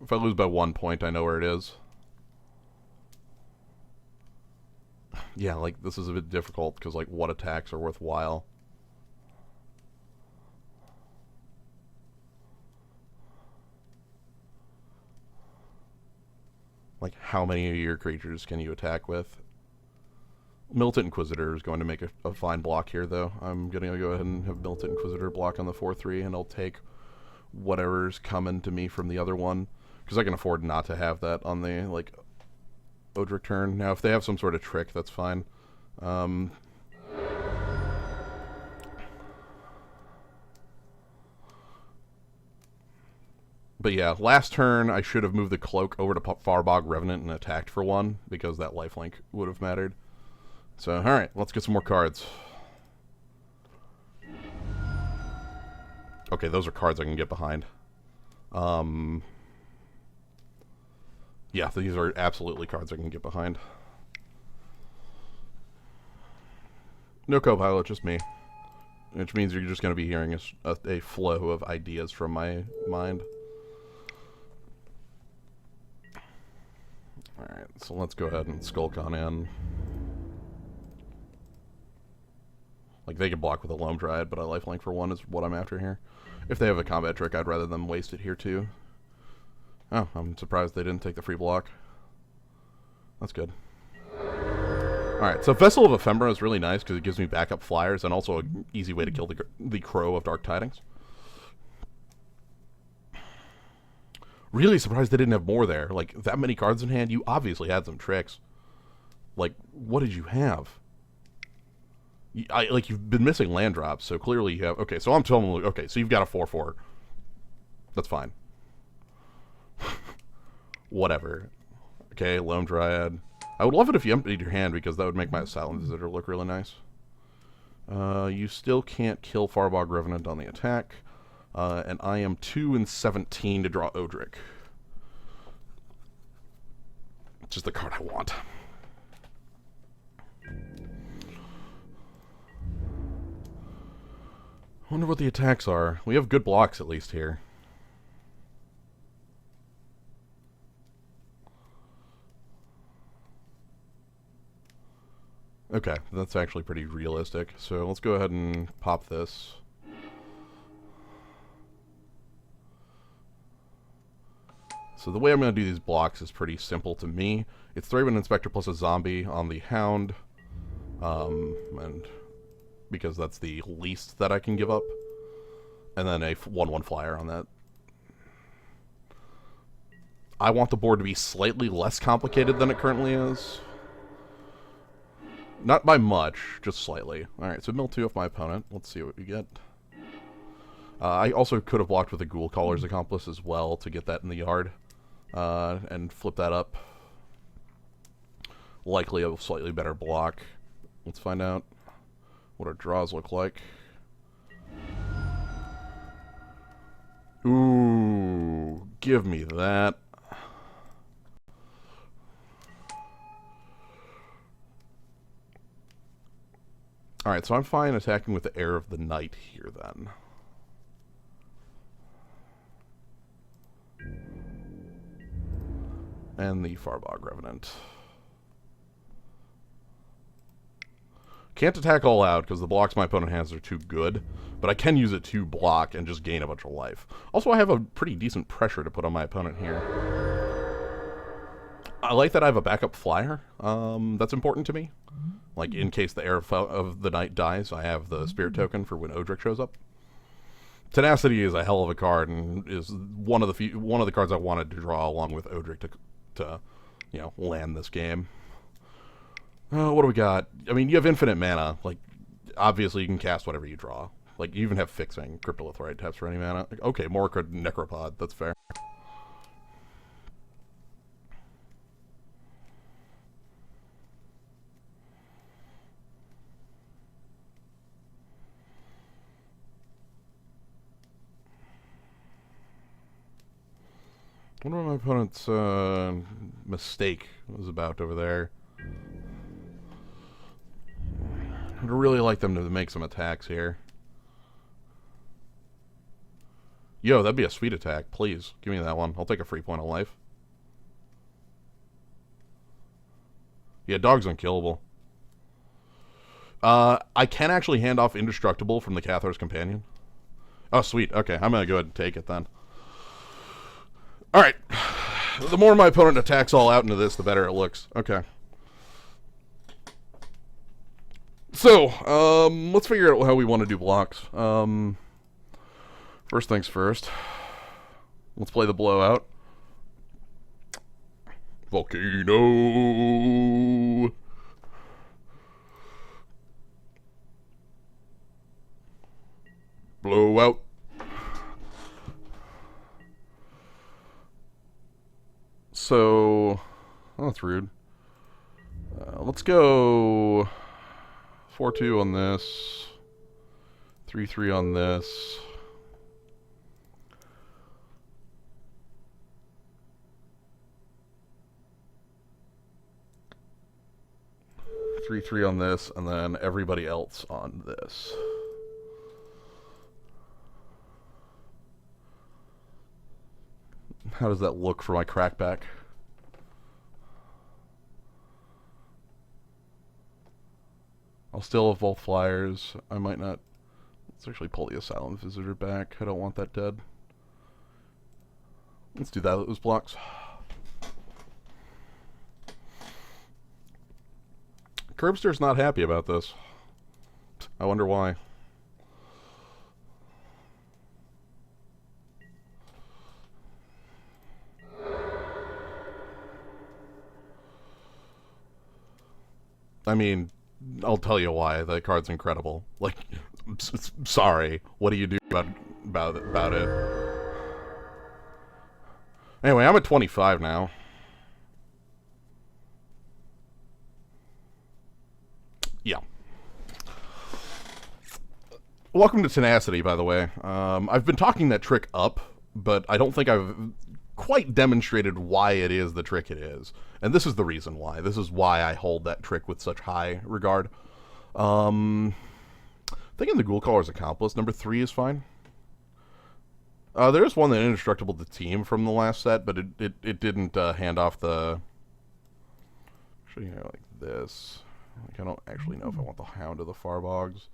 If I lose by 1 point, I know where it is. Yeah, like, this is a bit difficult, because, like, what attacks are worthwhile? Like, how many of your creatures can you attack with? Militant Inquisitor is going to make a fine block here, though. I'm going to go ahead and have Militant Inquisitor block on the 4/3, and I'll take whatever's coming to me from the other one, because I can afford not to have that on the, like, Odric turn. Now, if they have some sort of trick, that's fine. But yeah, last turn I should have moved the Cloak over to Farbog Revenant and attacked for 1, because that lifelink would have mattered. So, alright, let's get some more cards. Okay, those are cards I can get behind. Yeah, these are absolutely cards I can get behind. No co-pilot, just me. which means you're just going to be hearing a flow of ideas from my mind. Alright, so let's go ahead and skulk on in. Like, they can block with a Loam Dryad, but a lifelink for 1 is what I'm after here. If they have a combat trick, I'd rather them waste it here, too. Oh, I'm surprised they didn't take the free block. That's good. Alright, so Vessel of Ephemera is really nice because it gives me backup flyers and also an easy way to kill the Crow of Dark Tidings. Really surprised they didn't have more there. Like, that many cards in hand, you obviously had some tricks. Like, what did you have? Like, you've been missing land drops, so clearly you have... Okay, so I'm telling you, okay, so you've got a 4/4. That's fine. Whatever. Okay, Loam Dryad. I would love it if you emptied your hand, because that would make my Silent Visitor look really nice. You still can't kill Farbog Revenant on the attack. And I am 2 and 17 to draw Odric. Which is the card I want. I wonder what the attacks are. We have good blocks at least here. Okay, that's actually pretty realistic. So let's go ahead and pop this. So the way I'm going to do these blocks is pretty simple to me. It's Thraben Inspector plus a zombie on the Hound. And because that's the least that I can give up. And then a 1/1 flyer on that. I want the board to be slightly less complicated than it currently is. Not by much, just slightly. Alright, so mill 2 off my opponent. Let's see what we get. I also could have blocked with a Ghoul Caller's Accomplice as well to get that in the yard. And flip that up. Likely a slightly better block. Let's find out what our draws look like. Ooh, give me that. Alright, so I'm fine attacking with the Heir of the Night here then. And the Farbog Revenant. Can't attack all out because the blocks my opponent has are too good, but I can use it to block and just gain a bunch of life. Also, I have a pretty decent pressure to put on my opponent here. I like that I have a backup flyer. That's important to me. Like, in case the Heir of the Night dies, I have the Spirit Token for when Odric shows up. Tenacity is a hell of a card, and is one of the cards I wanted to draw along with Odric to you know, land this game. What do we got? I mean, you have infinite mana. Like, obviously you can cast whatever you draw. Like, you even have Fixing. Cryptolith taps for any mana. Okay, more Necropod. That's fair. I wonder what my opponent's mistake was about over there. I'd really like them to make some attacks here. Yo, that'd be a sweet attack. Please, give me that one. I'll take a free point of life. Yeah, dog's unkillable. I can actually hand off Indestructible from the Cathar's Companion. Oh, sweet. Okay, I'm gonna go ahead and take it then. Alright. The more my opponent attacks all out into this, the better it looks. Okay. So, let's figure out how we want to do blocks. First things first. Let's play the blowout. Volcano! Blowout. So, oh, that's rude. Let's go 4-2 on this, 3-3 on this. Three on this, and then everybody else on this. How does that look for my crackback? I'll still have both flyers. I might not... Let's actually pull the Asylum Visitor back. I don't want that dead. Let's do that with those blocks. Curbster's not happy about this. I wonder why. I mean, I'll tell you why. The card's incredible. Like, sorry. What do you do about it? Anyway, I'm at 25 now. Yeah. Welcome to Tenacity, by the way. I've been talking that trick up, but I don't think I've quite demonstrated why it is the trick it is. And this is the reason why. This is why I hold that trick with such high regard. Thinking the Ghoul Caller's Accomplice, number 3 is fine. There is one that Indestructible the team from the last set, but it didn't hand off the... Actually, like this. Like, I don't actually know if I want the Hound of the Farbogs.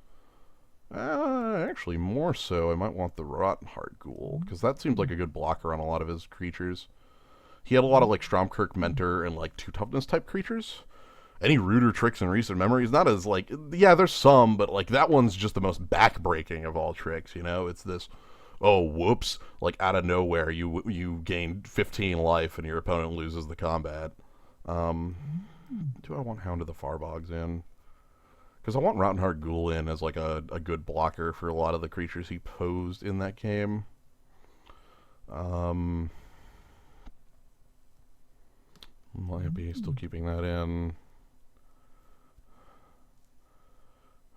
Actually, more so, I might want the Rottenheart Ghoul, because that seems like a good blocker on a lot of his creatures. He had a lot of, like, Stromkirk Mentor and, like, 2-toughness type creatures. Any Rooter tricks in recent memory is not as, like... Yeah, there's some, but, like, that one's just the most back-breaking of all tricks, you know? It's this, oh, whoops, like, out of nowhere, you gain 15 life and your opponent loses the combat. Do I want Hound of the Farbogs in? Because I want Rottenheart Ghoul in as, like, a good blocker for a lot of the creatures he posed in that game. Might be still keeping that in.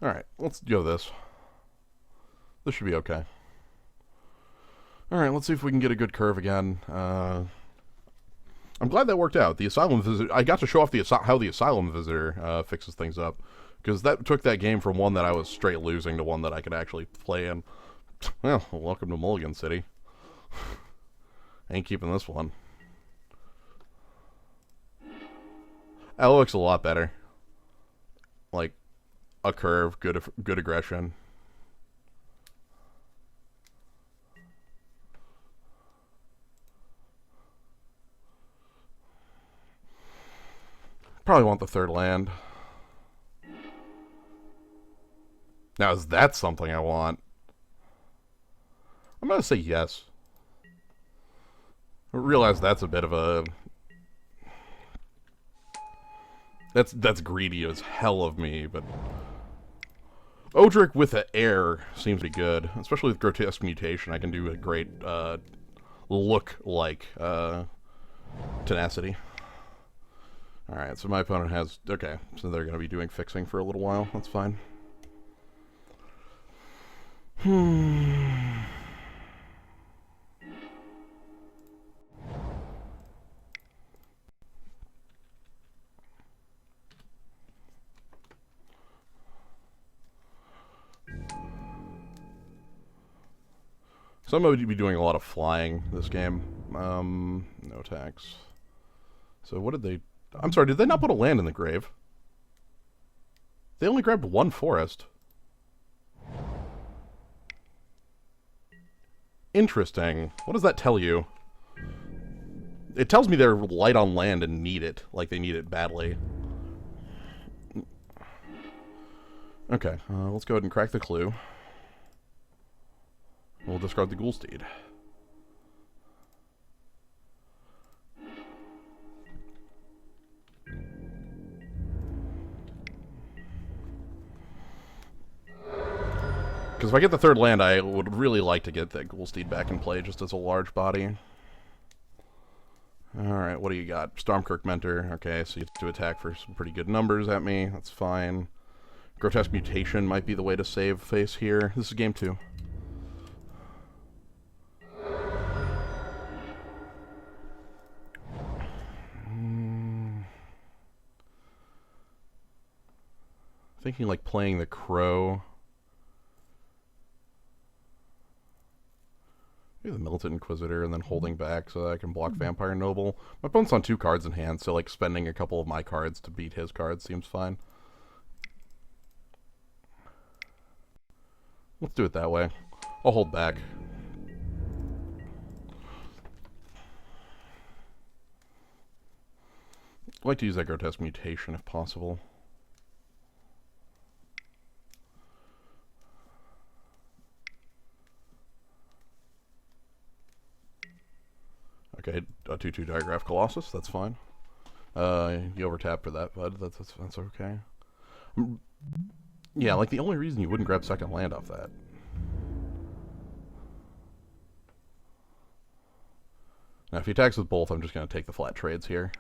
Alright, let's go this. This should be okay. Alright, let's see if we can get a good curve again. I'm glad that worked out. The Asylum Visitor... I got to show off how the Asylum Visitor fixes things up. Because that took that game from one that I was straight losing to one that I could actually play in. Well, welcome to Mulligan City. Ain't keeping this one. That looks a lot better. Like, a curve, good aggression. Probably want the third land. Now, is that something I want? I'm going to say yes. I realize that's a bit of a... That's greedy as hell of me, but... Odric with an air seems to be good. Especially with Grotesque Mutation, I can do a great look-like Tenacity. Alright, so my opponent has... Okay, so they're going to be doing fixing for a little while. That's fine. So I'm going to be doing a lot of flying this game. No attacks. So what did they... I'm sorry, did they not put a land in the grave? They only grabbed one forest. Interesting. What does that tell you? It tells me they're light on land and need it. Like they need it badly. Okay, let's go ahead and crack the clue. We'll discard the Ghoulsteed. Because if I get the third land, I would really like to get that Ghoulsteed back in play just as a large body. Alright, what do you got? Stormkirk Mentor. Okay, so you have to attack for some pretty good numbers at me. That's fine. Grotesque Mutation might be the way to save face here. This is game 2. Thinking like playing the Crow. Maybe the Militant Inquisitor and then holding back so that I can block Vampire Noble. My opponent's on 2 cards in hand, so like spending a couple of my cards to beat his cards seems fine. Let's do it that way. I'll hold back. I'd like to use that Grotesque Mutation if possible. Okay, a 2/2 Diagraph Colossus, that's fine. You overtap for that, bud. That's okay. Yeah, like the only reason you wouldn't grab second land off that. Now, if he attacks with both, I'm just going to take the flat trades here.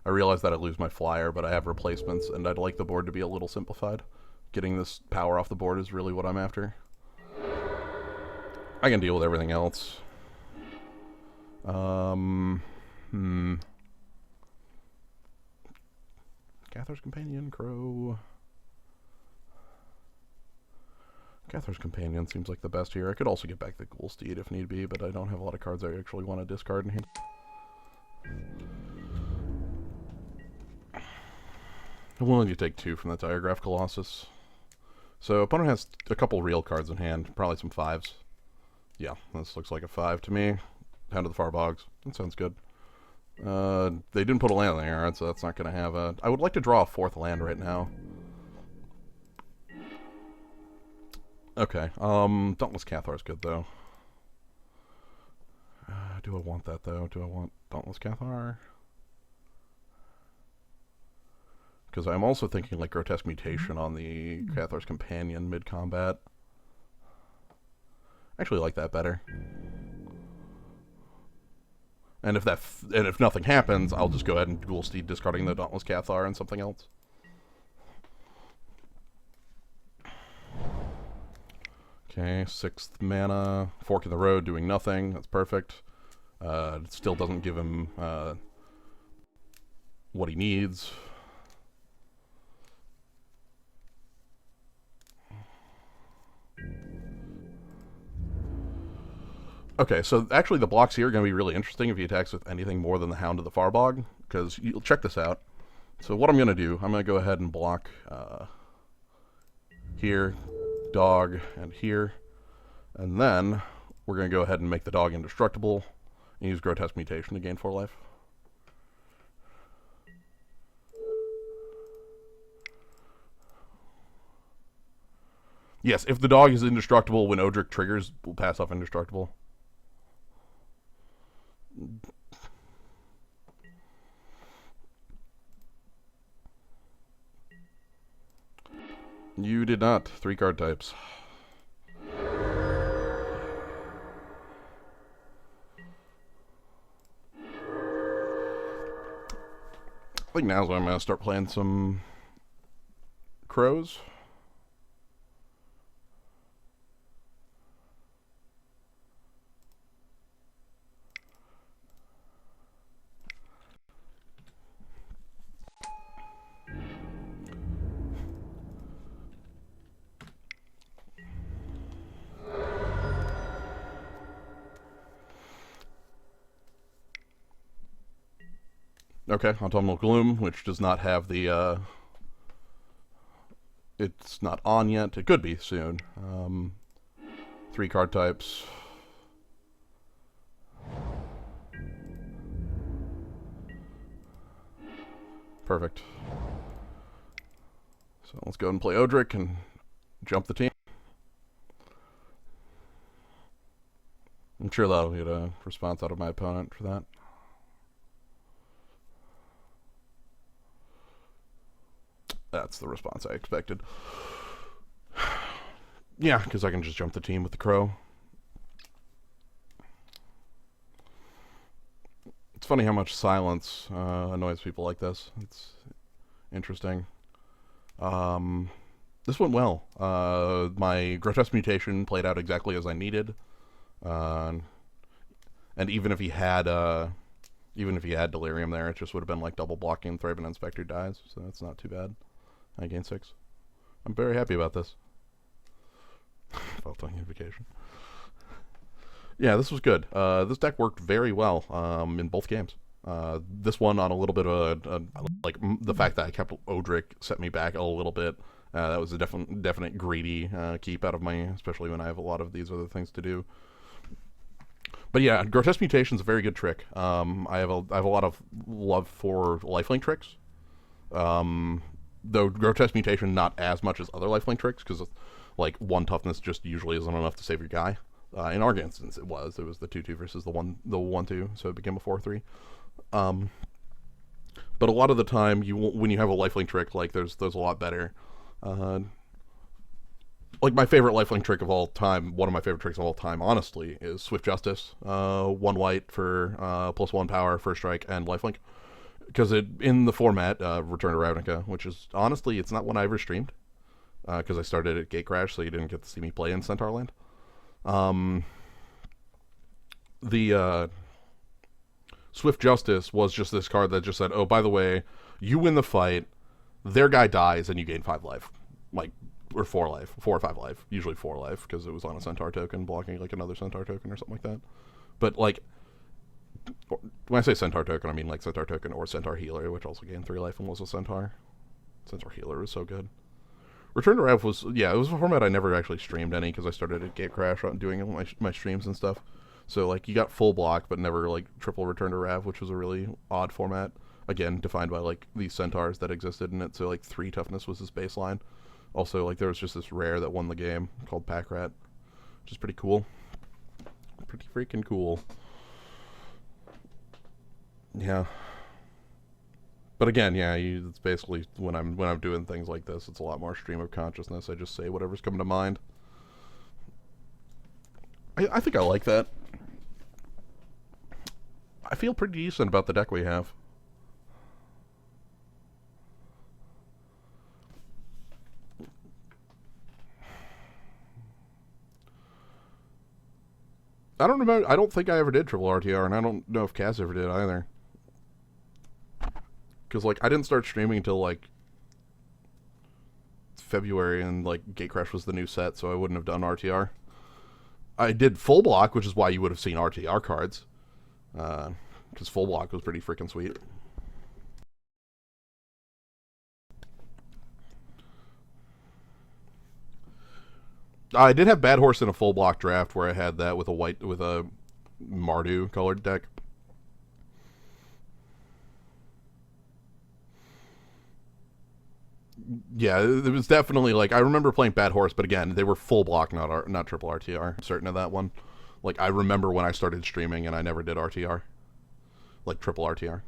I realize that I lose my flyer, but I have replacements, and I'd like the board to be a little simplified. Getting this power off the board is really what I'm after. I can deal with everything else. Cathar's Companion, Crow. Cathar's Companion seems like the best here. I could also get back the Ghoul Steed if need be, but I don't have a lot of cards I actually want to discard in hand. I'm willing to take 2 from that Diagraph Colossus. So opponent has a couple real cards in hand, probably some 5s. Yeah, this looks like a 5 to me. Hound of the Farbogs. That sounds good. They didn't put a land in there, so that's not going to have a... I would like to draw a 4th land right now. Okay, Dauntless Cathar is good, though. Do I want that, though? Do I want Dauntless Cathar? Because I'm also thinking, like, Grotesque Mutation on the Cathar's Companion mid-combat. Actually like that better. And if nothing happens, I'll just go ahead and Ghoul Steed, discarding the Dauntless Cathar and something else. Okay, 6th mana, Fork in the Road, doing nothing. That's perfect. It still doesn't give him what he needs. Okay, so actually the blocks here are going to be really interesting if he attacks with anything more than the Hound of the Farbog, because you'll check this out. So what I'm going to do, I'm going to go ahead and block here, dog, and here. And then we're going to go ahead and make the dog indestructible and use Grotesque Mutation to gain 4 life. Yes, if the dog is indestructible when Odric triggers, we'll pass off indestructible. You did not. 3 card types. I think now's when I'm going to start playing some crows. Okay, Autumnal Gloom, which does not have the, it's not on yet. It could be soon. 3 card types. Perfect. So let's go ahead and play Odric and jump the team. I'm sure that'll get a response out of my opponent for that. That's the response I expected. Yeah, because I can just jump the team with the crow. It's funny how much silence annoys people like this. It's interesting. This went well. My Grotesque Mutation played out exactly as I needed. And even if he had Delirium there, it just would have been like double blocking Thraben Inspector dies, so that's not too bad. I gain 6. I'm very happy about this. Felt on Unification. Yeah, this was good. This deck worked very well in both games. This one on a little bit of the fact that I kept Odric set me back a little bit. That was a definite greedy keep out of my, especially when I have a lot of these other things to do. But yeah, Grotesque Mutation's a very good trick. I have a lot of love for lifelink tricks. Though Grotesque Mutation not as much as other lifelink tricks, because like one toughness just usually isn't enough to save your guy. In our instance, it was the 2/2 versus the 1/2, so it became a 4/3. But a lot of the time, when you have a lifelink trick, like there's a lot better. Like my favorite lifelink trick of all time, one of my favorite tricks of all time, honestly, is Swift Justice. 1 white for +1 power, first strike, and lifelink. Because in the format, Return to Ravnica, which is honestly, it's not one I ever streamed. Because I started at Gatecrash, so you didn't get to see me play in Centaurland. The Swift Justice was just this card that just said, oh, by the way, you win the fight, their guy dies, and you gain 5 life. Like, or 4 life. 4 or 5 life. Usually 4 life, because it was on a Centaur token, blocking like another Centaur token or something like that. But, like, when I say Centaur token, I mean like Centaur token or Centaur Healer, which also gained 3 life and was a Centaur. Centaur Healer was so good. Return to Rev was, yeah, it was a format I never actually streamed any, because I started at Gatecrash doing my streams and stuff. So, like, you got full block, but never, like, triple Return to Rav, which was a really odd format. Again, defined by, like, these centaurs that existed in it, so, like, 3 toughness was his baseline. Also, like, there was just this rare that won the game called Pack Rat, which is pretty cool. Pretty freaking cool. Yeah. But again, yeah, it's basically, when I'm doing things like this, it's a lot more stream of consciousness. I just say whatever's coming to mind. I think I like that. I feel pretty decent about the deck we have. I don't remember. I don't think I ever did triple RTR, and I don't know if Cass ever did either. Because, like, I didn't start streaming until, like, February, and, like, Gatecrash was the new set, so I wouldn't have done RTR. I did full block, which is why you would have seen RTR cards. Because full block was pretty freaking sweet. I did have Bad Horse in a full block draft where I had that with a Mardu colored deck. Yeah, it was definitely, like, I remember playing Bad Horse, but again, they were full block, not triple RTR. I'm certain of that one. Like, I remember when I started streaming and I never did RTR. Like, triple RTR.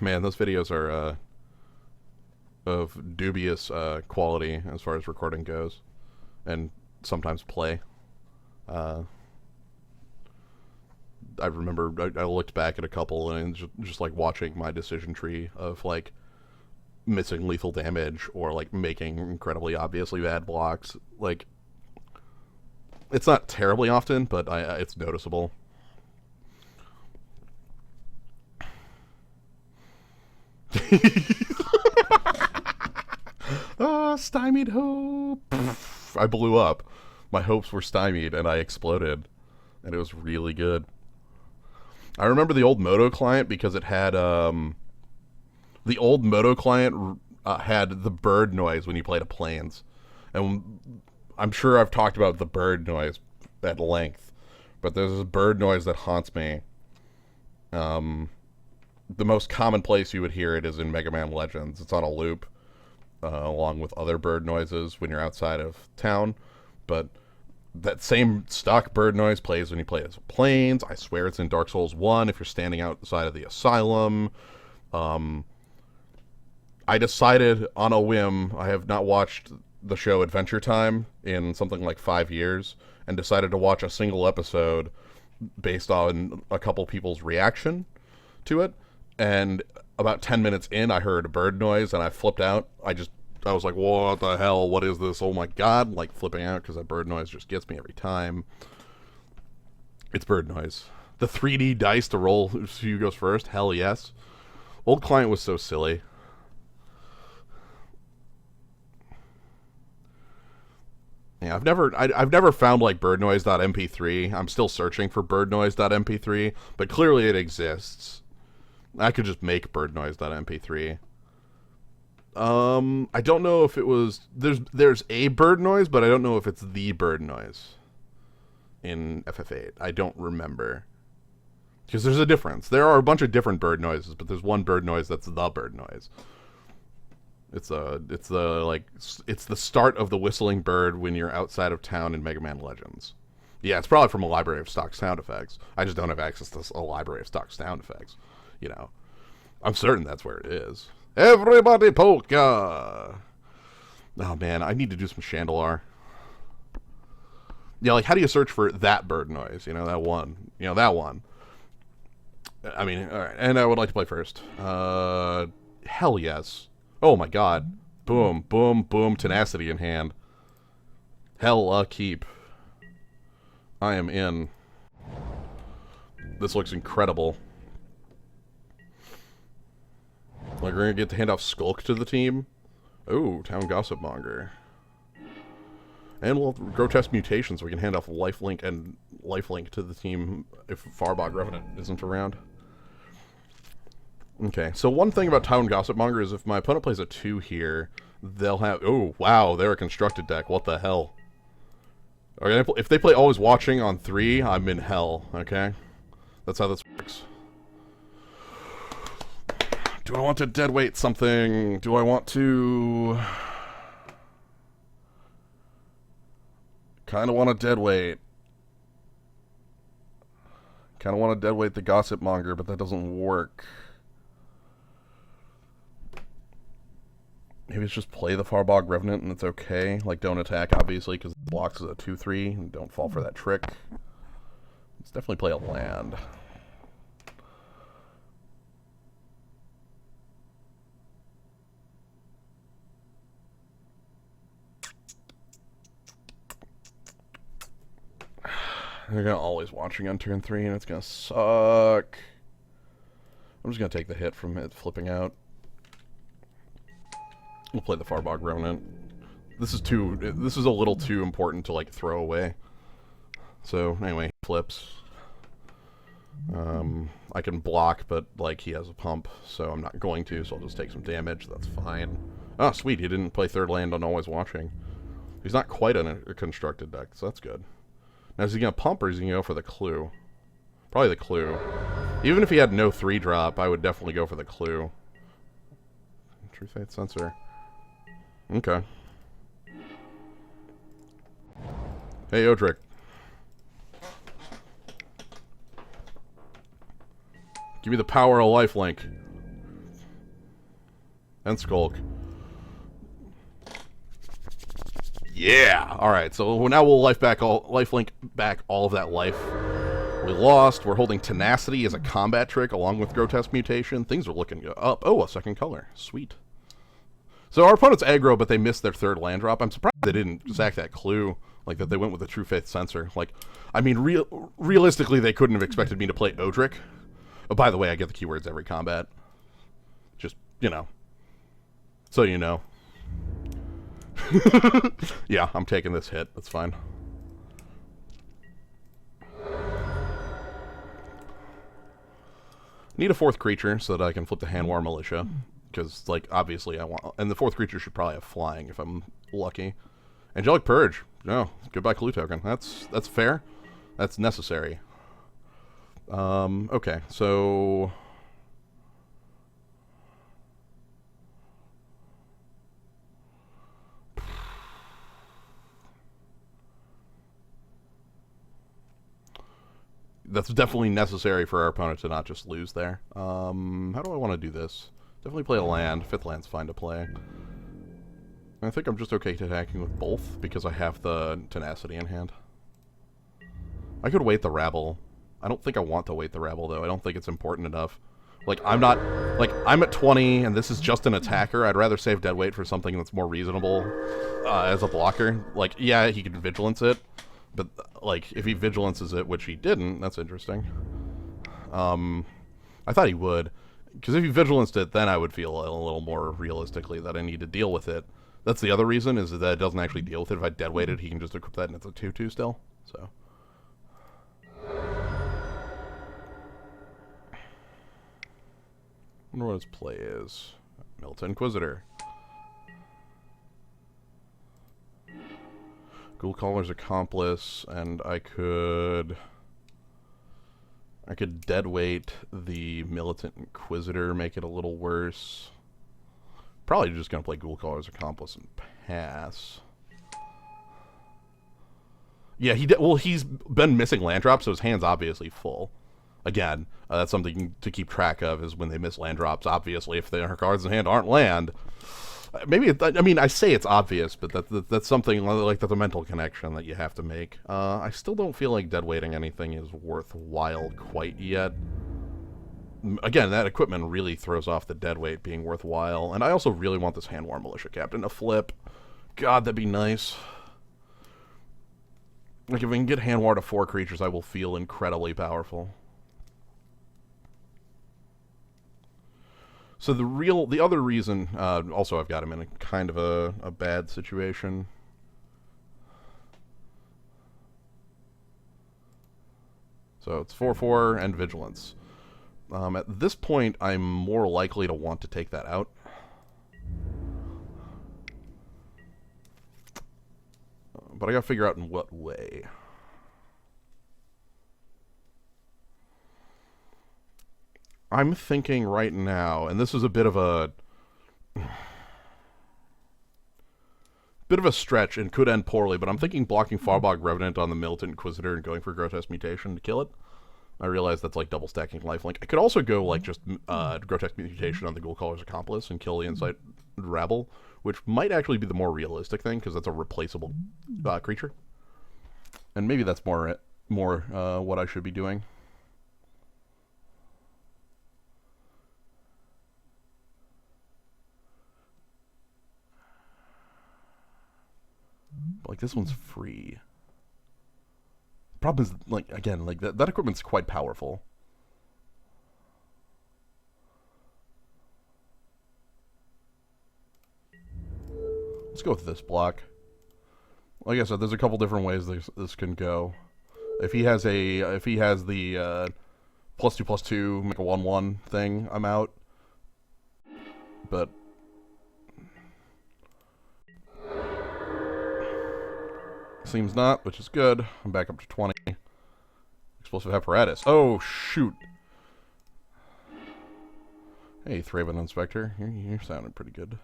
Man, those videos are of dubious quality as far as recording goes, and sometimes play. I remember I looked back at a couple and just like watching my decision tree of like missing lethal damage or like making incredibly obviously bad blocks. Like, it's not terribly often, but it's noticeable. Stymied hope. I blew up. My hopes were stymied and I exploded. And it was really good. I remember the old Moto client because it had the old Moto client had the bird noise when you played a Plains, and I'm sure I've talked about the bird noise at length, but there's this bird noise that haunts me. The most common place you would hear it is in Mega Man Legends. It's on a loop, along with other bird noises when you're outside of town, but that same stock bird noise plays when you play as Plains. I swear it's in Dark Souls 1 if you're standing outside of the asylum. I decided on a whim, I have not watched the show Adventure Time in something like 5 years, and decided to watch a single episode based on a couple people's reaction to it. And about 10 minutes in, I heard a bird noise and I flipped out. I was like, what the hell? What is this? Oh my god. Like, flipping out because that bird noise just gets me every time. It's bird noise. The 3D dice to roll who goes first? Hell yes. Old client was so silly. Yeah, I've never found like birdnoise.mp3. I'm still searching for birdnoise.mp3, but clearly it exists. I could just make birdnoise.mp3. I don't know if it was there's a bird noise, but I don't know if it's the bird noise in FF8. I don't remember. Because there's a difference. There are a bunch of different bird noises, but there's one bird noise that's the bird noise. It's the start of the whistling bird when you're outside of town in Mega Man Legends. Yeah, it's probably from a library of stock sound effects. I just don't have access to a library of stock sound effects. You know, I'm certain that's where it is. Everybody polka. Oh man, I need to do some Chandelar. Yeah, like how do you search for that bird noise? You know, that one. You know, that one. I mean, all right. And I would like to play first. Hell yes. Oh my god. Boom, boom, boom. Tenacity in hand. Hell keep. I am in. This looks incredible. Like, we're gonna get to hand off Skulk to the team. Ooh, Town Gossip Monger. And we'll grotesque mutations, so we can hand off Lifelink and Lifelink to the team if Farbog Revenant isn't around. Okay, so one thing about Town Gossip Monger is if my opponent plays a 2 here, they'll have... Oh, wow, they're a constructed deck. What the hell? Okay, if they play Always Watching on 3, I'm in hell, okay? That's how this works. Do I want to deadweight something? Do I want to... Kind of want to deadweight. Kind of want to deadweight the Gossip Monger, but that doesn't work. Maybe it's just play the Farbog Revenant and it's okay. Like, don't attack, obviously, because it blocks as a 2-3. And don't fall for that trick. Let's definitely play a land. They're gonna always watching on turn 3, and it's gonna suck. I'm just gonna take the hit from it flipping out. We'll play the Farbog Revenant. This is a little too important to like throw away. So anyway, he flips. I can block, but like he has a pump, so I'm not going to. So I'll just take some damage. That's fine. Oh, sweet! He didn't play third land on Always Watching. He's not quite a constructed deck, so that's good. Now, is he going to pump or is he going to go for the clue? Probably the clue. Even if he had no 3-drop, I would definitely go for the clue. True Faith Sensor. Okay. Hey, Odric. Give me the power of Lifelink. And Skulk. Yeah! Alright, so now we'll lifelink back all of that life we lost. We're holding Tenacity as a combat trick along with Grotesque Mutation. Things are looking up. Oh, a second color. Sweet. So our opponent's aggro, but they missed their third land drop. I'm surprised they didn't sack that clue, like that they went with the True Faith Sensor. Like, I mean, realistically, they couldn't have expected me to play Odric. Oh, by the way, I get the keywords every combat. Just, you know. So you know. Yeah, I'm taking this hit. That's fine. Need a 4th creature so that I can flip the Hand War Militia. Because, like, obviously I want... And the 4th creature should probably have flying if I'm lucky. Angelic Purge. No. Goodbye Clue Token. That's fair. That's necessary. Okay, so... That's definitely necessary for our opponent to not just lose there. How do I want to do this? Definitely play a land. 5th land's fine to play. I think I'm just okay attacking with both because I have the Tenacity in hand. I could wait the Rabble. I don't think I want to wait the Rabble, though. I don't think it's important enough. Like, I'm not... Like, I'm at 20, and this is just an attacker. I'd rather save Deadweight for something that's more reasonable as a blocker. Like, yeah, he could Vigilance it. But, like, if he Vigilances it, which he didn't, that's interesting. I thought he would. Because if he Vigilanced it, then I would feel a little more realistically that I need to deal with it. That's the other reason, is that it doesn't actually deal with it. If I deadweight it, he can just equip that and it's a 2/2 still. So. I wonder what his play is. Militant Inquisitor. Ghoul Caller's Accomplice, and I could deadweight the Militant Inquisitor, make it a little worse. Probably just gonna play Ghoul Caller's Accomplice and pass. Yeah, he's been missing land drops, so his hand's obviously full. Again, that's something to keep track of, is when they miss land drops. Obviously, if their cards in hand aren't land, maybe I mean, I say it's obvious, but that's something like that's a mental connection that you have to make. I still don't feel like deadweighting anything is worthwhile quite yet. Again, that equipment really throws off the deadweight being worthwhile, and I also really want this Hand War Militia Captain to flip. God, that'd be nice. Like, if we can get Hand War to 4 creatures, I will feel incredibly powerful. So the other reason, also I've got him in a kind of a bad situation. So it's 4/4 and Vigilance. At this point, I'm more likely to want to take that out. But I gotta figure out in what way. I'm thinking right now, and this is a bit of a stretch and could end poorly, but I'm thinking blocking Farbog Revenant on the Militant Inquisitor and going for Grotesque Mutation to kill it. I realize that's like double stacking lifelink. I could also go like just Grotesque Mutation on the Ghoul Caller's Accomplice and kill the Insight Rabble, which might actually be the more realistic thing because that's a replaceable creature. And maybe that's more what I should be doing. But, like, this one's free. Problem is, like, again, like that equipment's quite powerful. Let's go with this block. Like I said, there's a couple different ways this can go. If he has the +2/+2 make a 1/1 thing, I'm out. But seems not, which is good. I'm back up to 20. Explosive Apparatus. Oh, shoot. Hey, Thraben Inspector. You're sounding pretty good.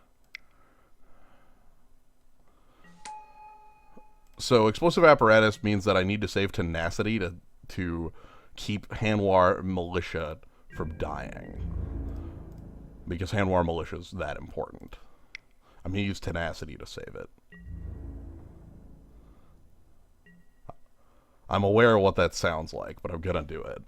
So, Explosive Apparatus means that I need to save Tenacity to keep Hand War Militia from dying. Because Hand War Militia is that important. I'm going to use Tenacity to save it. I'm aware of what that sounds like, but I'm gonna do it.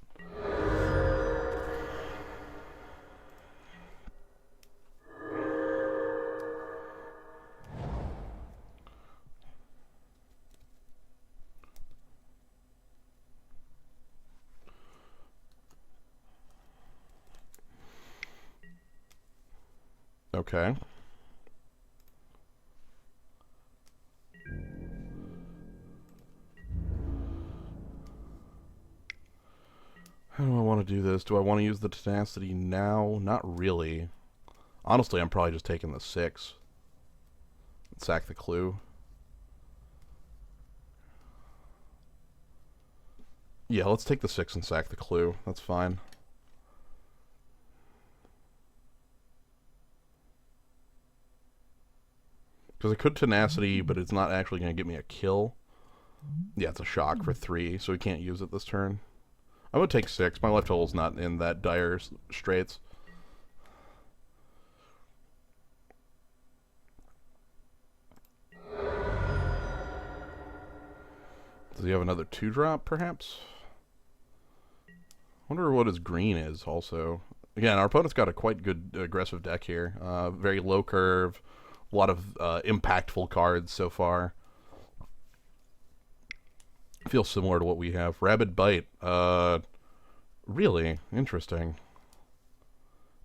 Okay. How do I want to do this? Do I want to use the Tenacity now? Not really. Honestly, I'm probably just taking the 6. And sack the clue. Yeah, let's take the 6 and sack the clue. That's fine. Because I could Tenacity, but it's not actually going to get me a kill. Yeah, it's a shock for 3, so we can't use it this turn. I would take 6. My left hole's not in that dire straits. Does he have another 2-drop, perhaps? Wonder what his green is, also. Again, our opponent's got a quite good aggressive deck here. Very low curve. A lot of impactful cards so far. Feels similar to what we have. Rabid Bite. Really interesting.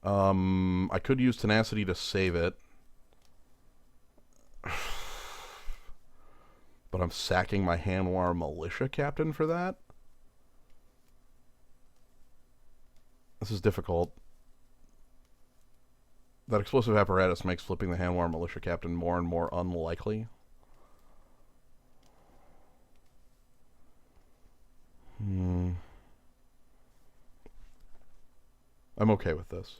I could use Tenacity to save it. But I'm sacking my Hanwar Militia Captain for that? This is difficult. That explosive apparatus makes flipping the Hanwar Militia Captain more and more unlikely. I'm okay with this.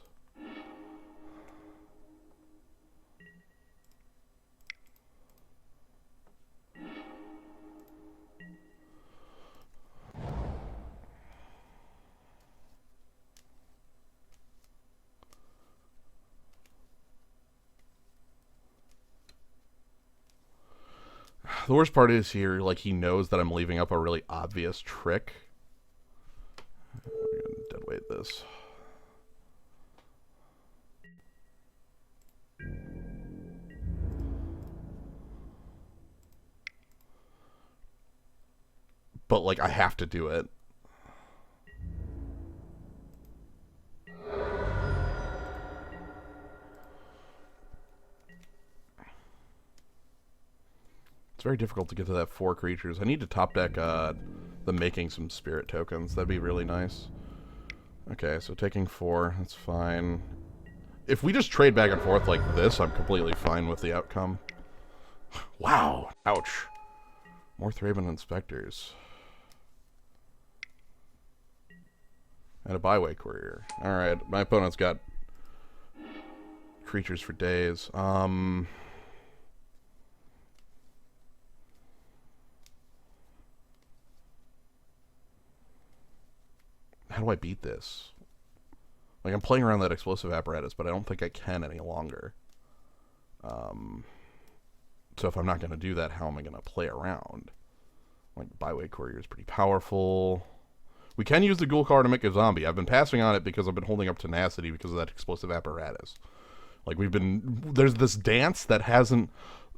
The worst part is here, like, he knows that I'm leaving up a really obvious trick. We're gonna deadweight this. But, like, I have to do it. It's very difficult to get to that 4 creatures. I need to top deck the making some spirit tokens. That'd be really nice. Okay, so taking 4, that's fine. If we just trade back and forth like this, I'm completely fine with the outcome. Wow! Ouch. More Thraben Inspectors. And a byway courier. Alright, my opponent's got creatures for days. How do I beat this? Like, I'm playing around that explosive apparatus, but I don't think I can any longer. So if I'm not going to do that, how am I going to play around? Like, byway courier is pretty powerful. We can use the ghoul card to make a zombie. I've been passing on it because I've been holding up tenacity because of that explosive apparatus. Like, there's this dance that hasn't...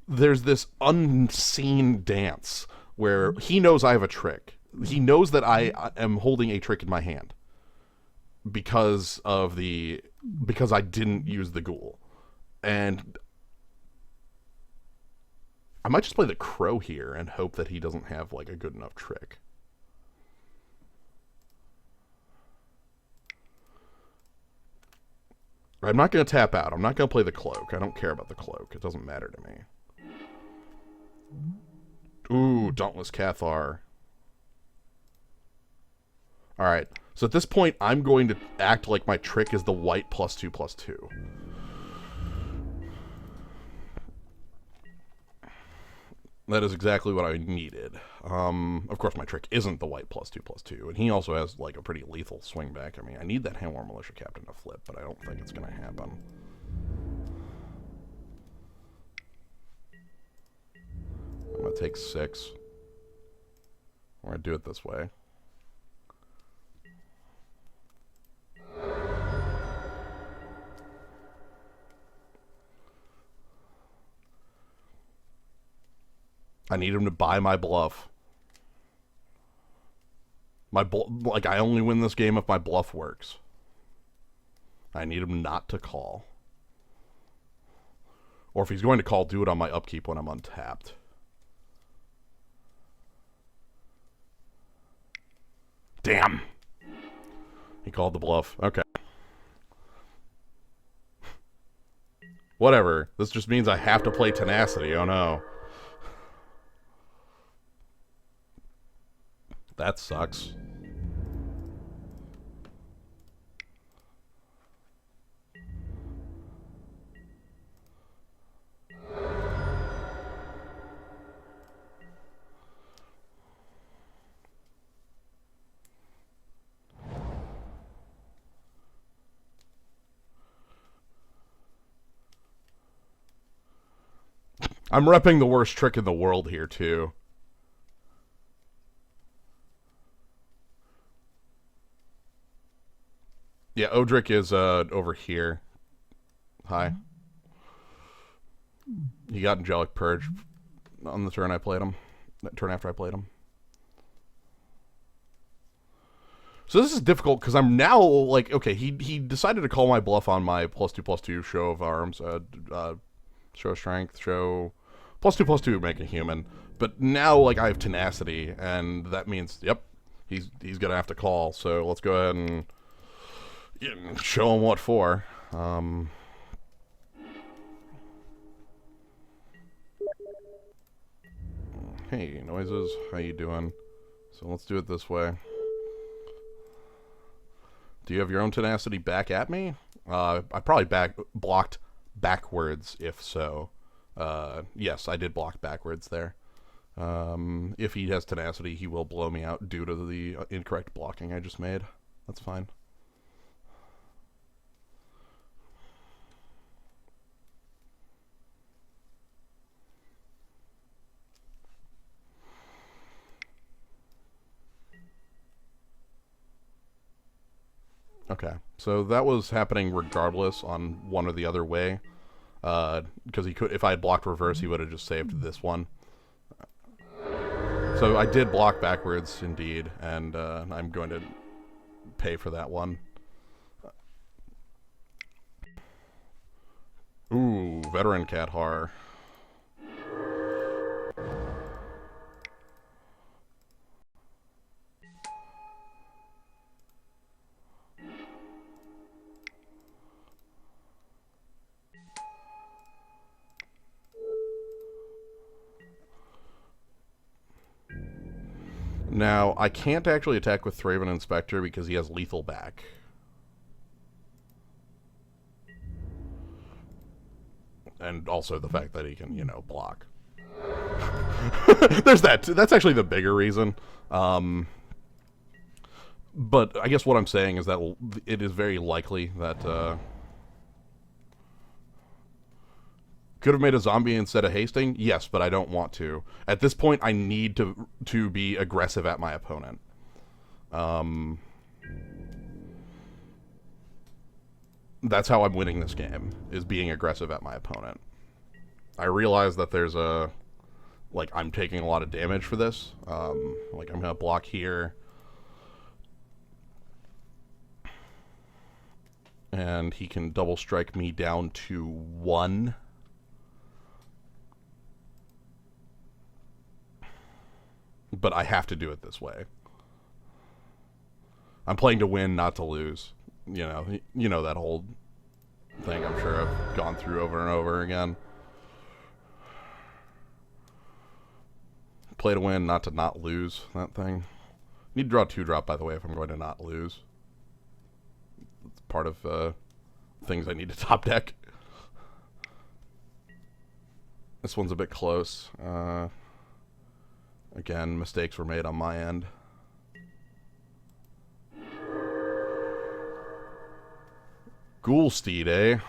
There's this unseen dance where he knows I have a trick. He knows that I am holding a trick in my hand because I didn't use the ghoul. And I might just play the crow here and hope that he doesn't have, like, a good enough trick. I'm not going to tap out. I'm not going to play the cloak. I don't care about the cloak. It doesn't matter to me. Ooh, Dauntless Cathar. Alright, so at this point, I'm going to act like my trick is the white +2/+2. That is exactly what I needed. Of course, my trick isn't the white +2/+2, and he also has, like, a pretty lethal swing back. I mean, I need that Hanwar Militia Captain to flip, but I don't think it's going to happen. I'm going to take 6. We're going to do it this way. I need him to buy my bluff. Like, I only win this game if my bluff works. I need him not to call. Or if he's going to call, do it on my upkeep when I'm untapped. Damn! He called the bluff. Okay. Whatever. This just means I have to play tenacity. Oh no. That sucks. I'm repping the worst trick in the world here, too. Yeah, Odric is over here. Hi. He got Angelic Purge on the turn I played him. That turn after I played him. So this is difficult because I'm now, like, okay, he decided to call my bluff on my +2/+2 show of arms. Show strength, show... +2/+2 make a human. But now, like, I have tenacity, and that means, yep, he's gonna have to call. So let's go ahead and show him what for. Hey, noises, how you doing? So let's do it this way. Do you have your own tenacity back at me? I probably blocked backwards, if so. Yes, I did block backwards there. If he has tenacity, he will blow me out due to the incorrect blocking I just made. That's fine. Okay, so that was happening regardless on one or the other way. Because he could, if I had blocked reverse, he would have just saved this one. So I did block backwards, indeed, and I'm going to pay for that one. Ooh, veteran cat horror. Now, I can't actually attack with Thraven Inspector because he has lethal back. And also the fact that he can, block. There's that too. That's actually the bigger reason. But I guess what I'm saying is that it is very likely that... could have made a zombie instead of hasting? Yes, but I don't want to. At this point, I need to be aggressive at my opponent. That's how I'm winning this game, is being aggressive at my opponent. I realize that there's I'm taking a lot of damage for this. I'm going to block here. And he can double strike me down to 1. But I have to do it this way. I'm playing to win, not to lose. You know that whole thing I'm sure I've gone through over and over again. Play to win, not to not lose, that thing. Need to draw 2-drop, by the way, if I'm going to not lose. It's part of things I need to top deck. This one's a bit close. Again, mistakes were made on my end. Ghoulsteed, eh?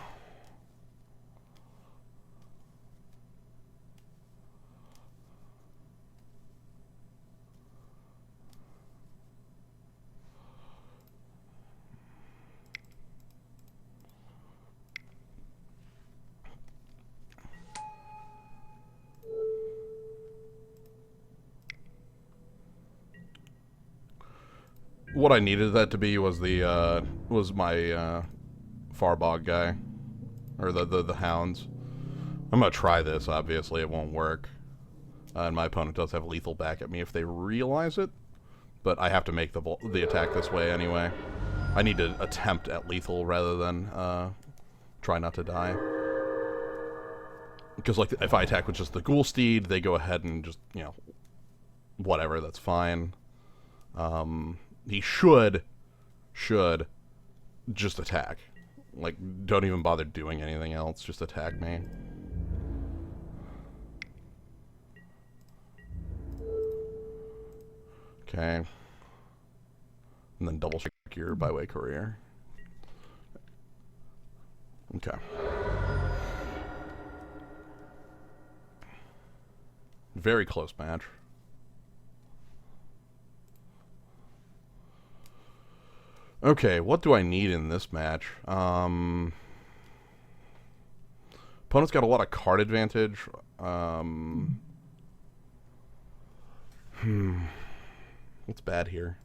What I needed that to be was the was my Farbog guy, or the hounds. I'm gonna try this. Obviously, it won't work, and my opponent does have lethal back at me if they realize it. But I have to make the attack this way anyway. I need to attempt at lethal rather than try not to die. Because like if I attack with just the Ghoulsteed, they go ahead and just whatever. That's fine. He should just attack. Like, don't even bother doing anything else. Just attack me. Okay. And then double strike your byway courier. Okay. Very close match. Okay, what do I need in this match? Opponent's got a lot of card advantage. What's bad here?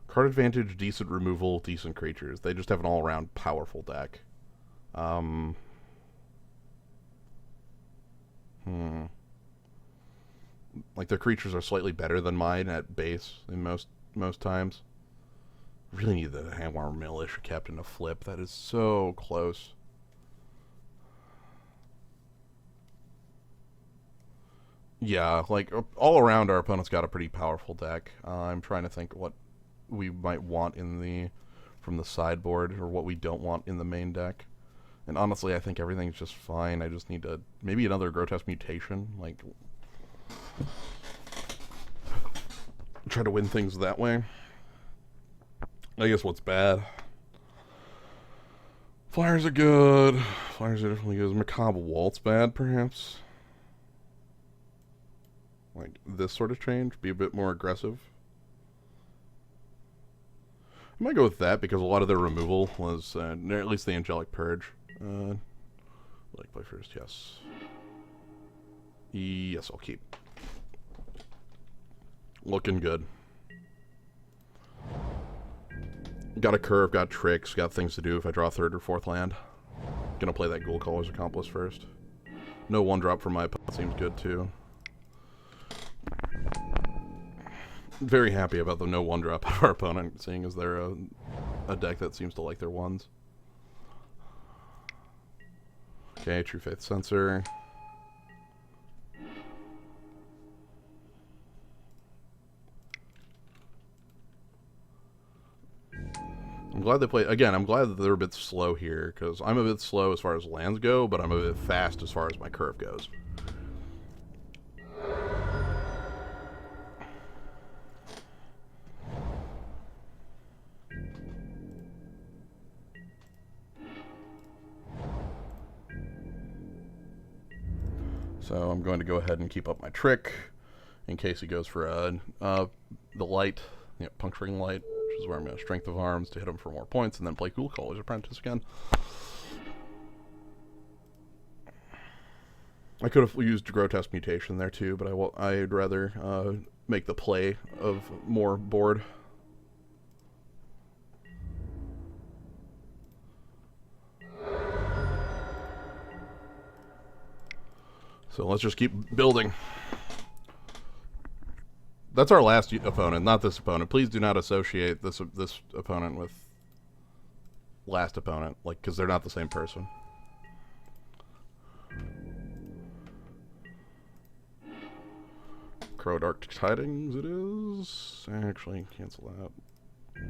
Card advantage, decent removal, decent creatures. They just have an all-around powerful deck. Like, their creatures are slightly better than mine at base in most times. Really need the Handworm Militia Captain to flip. That is so close. Yeah, like, all around our opponent's got a pretty powerful deck. I'm trying to think what we might want from the sideboard, or what we don't want in the main deck. And honestly, I think everything's just fine. I just need to, maybe another Grotesque Mutation, like, try to win things that way. I guess what's bad? Flyers are good. Flyers are definitely good. Is Macabre Waltz bad, perhaps? Like, this sort of change? Be a bit more aggressive? I might go with that, because a lot of their removal was, at least the Angelic Purge. Like, play first, yes. Yes, I'll keep. Looking good. Got a curve, got tricks, got things to do if I draw third or fourth land. Gonna play that Ghoul Caller's Accomplice first. No 1-drop for my opponent seems good too. Very happy about the no 1-drop of our opponent, seeing as they're a deck that seems to like their ones. Okay, True Faith Censor. I'm glad they play. Again, I'm glad that they're a bit slow here, because I'm a bit slow as far as lands go, but I'm a bit fast as far as my curve goes. So I'm going to go ahead and keep up my trick in case he goes for the light, puncturing light, which is where I'm going to Strength of Arms to hit him for more points, and then play Ghoul Caller's Apprentice again. I could have used Grotesque Mutation there too, but I'd rather make the play of more board. So let's just keep building. That's our last opponent, not this opponent. Please do not associate this opponent with last opponent, like, because they're not the same person. Crow Dark Tidings it is. Actually, cancel that.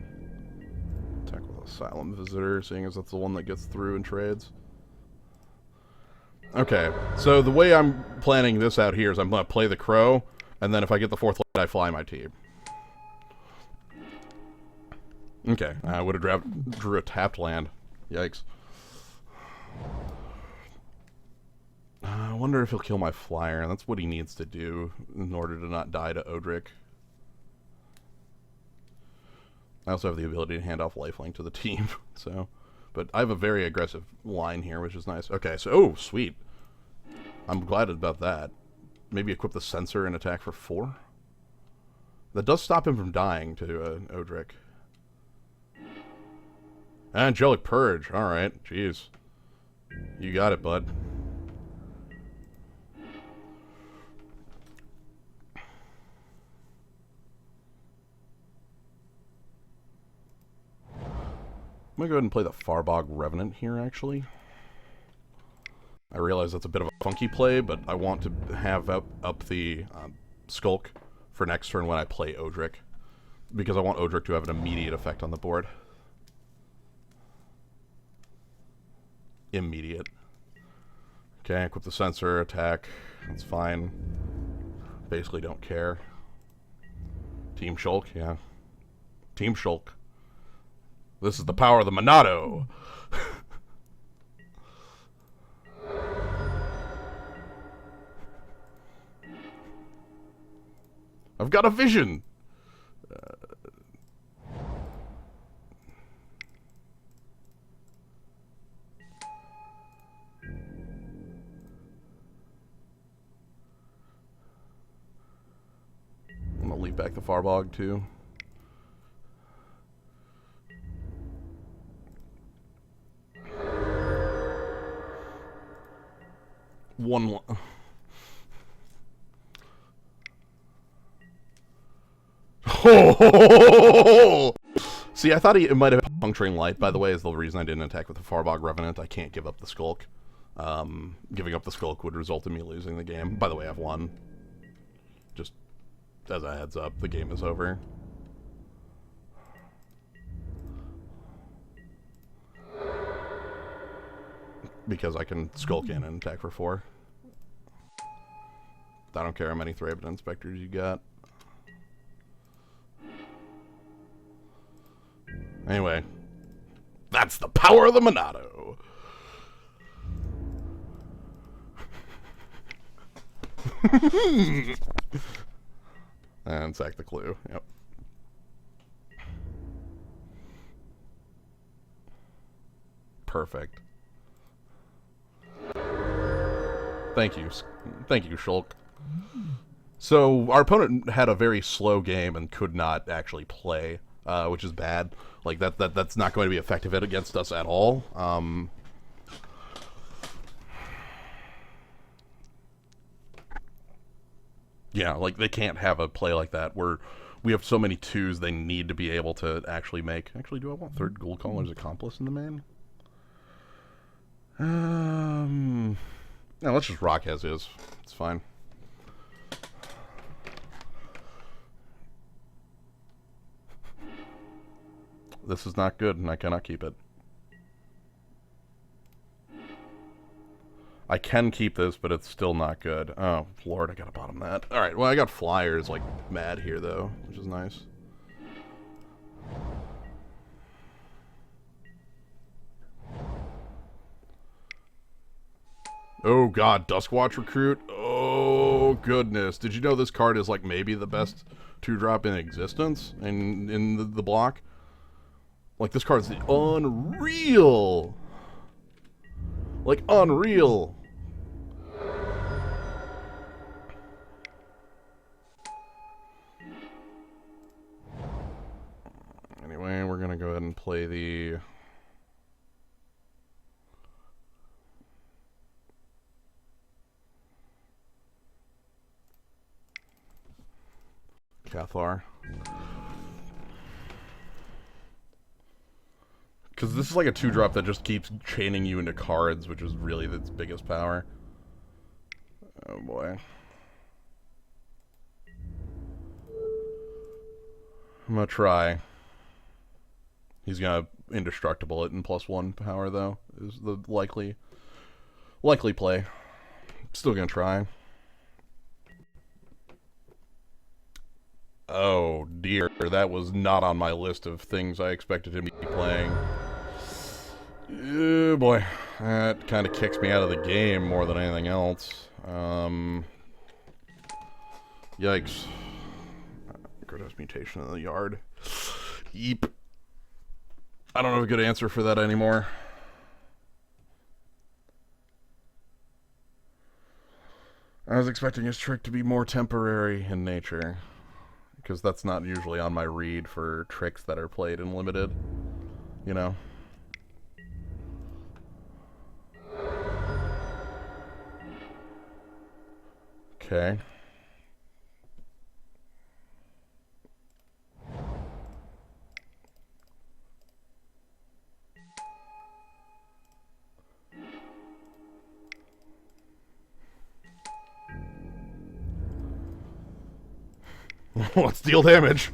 Attack with Asylum Visitor, seeing as that's the one that gets through in trades. Okay, so the way I'm planning this out here is I'm going to play the Crow, and then if I get the fourth light, I fly my team. Okay, I would have drew a tapped land. Yikes. I wonder if he'll kill my flyer. That's what he needs to do in order to not die to Odric. I also have the ability to hand off lifelink to the team, so... But I have a very aggressive line here, which is nice. Okay, so... Oh, sweet. I'm glad about that. Maybe equip the Censor and attack for 4? That does stop him from dying to Odric. Angelic Purge. Alright, jeez. You got it, bud. I'm going to go ahead and play the Farbog Revenant here, actually. I realize that's a bit of a funky play, but I want to have up the Skulk for next turn when I play Odric, because I want Odric to have an immediate effect on the board. Immediate. Okay, equip the Censor, attack. That's fine. Basically don't care. Team Shulk, yeah. Team Shulk. This is the power of the Monado. I've got a vision. I'm gonna leave back the Farbog too. Oh! See, I thought it might have been Puncturing Light, by the way, is the reason I didn't attack with the Farbog Revenant. I can't give up the Skulk. Giving up the Skulk would result in me losing the game. By the way, I've won. Just as a heads up, the game is over. Because I can Skulk in and attack for 4. I don't care how many Thraben Inspectors you got. Anyway, that's the power of the Monado. And sack the clue. Yep. Perfect. Thank you, Shulk. So our opponent had a very slow game and could not actually play, which is bad. Like that's not going to be effective against us at all. Yeah, like they can't have a play like that where we have so many 2s they need to be able to actually make. Actually, do I want 3rd Ghoul Caller's Accomplice in the main? No, let's just rock as is. It's fine. This is not good, and I cannot keep it. I can keep this, but it's still not good. Oh, Lord, I gotta bottom that. Alright, well, I got flyers, like, mad here, though, which is nice. Oh, God, Duskwatch Recruit? Oh, goodness. Did you know this card is, like, maybe the best 2-drop in existence in the block? Like, this card's unreal! Like, unreal! Anyway, we're gonna go ahead and play the... Cathar. Because this is like a 2-drop that just keeps chaining you into cards, which is really its biggest power. Oh boy. I'm gonna try. He's gonna indestructible it in +1 power, though, is the likely play. Still gonna try. Oh dear, that was not on my list of things I expected him to be playing. Oh boy, that kind of kicks me out of the game more than anything else. Yikes. Grotesque Mutation in the yard. Yeep. I don't have a good answer for that anymore. I was expecting his trick to be more temporary in nature, because that's not usually on my read for tricks that are played in limited, you know? Okay. Let's deal damage.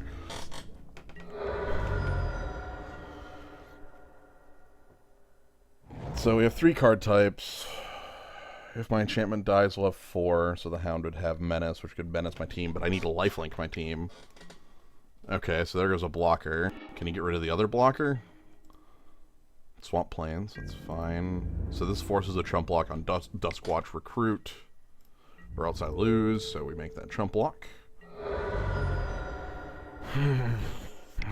So we have 3 card types. If my enchantment dies, we'll have 4, so the Hound would have Menace, which could menace my team, but I need to lifelink my team. Okay, so there goes a blocker. Can you get rid of the other blocker? Swamp Plains, that's fine. So this forces a chump block on Duskwatch Recruit, or else I lose, so we make that chump block.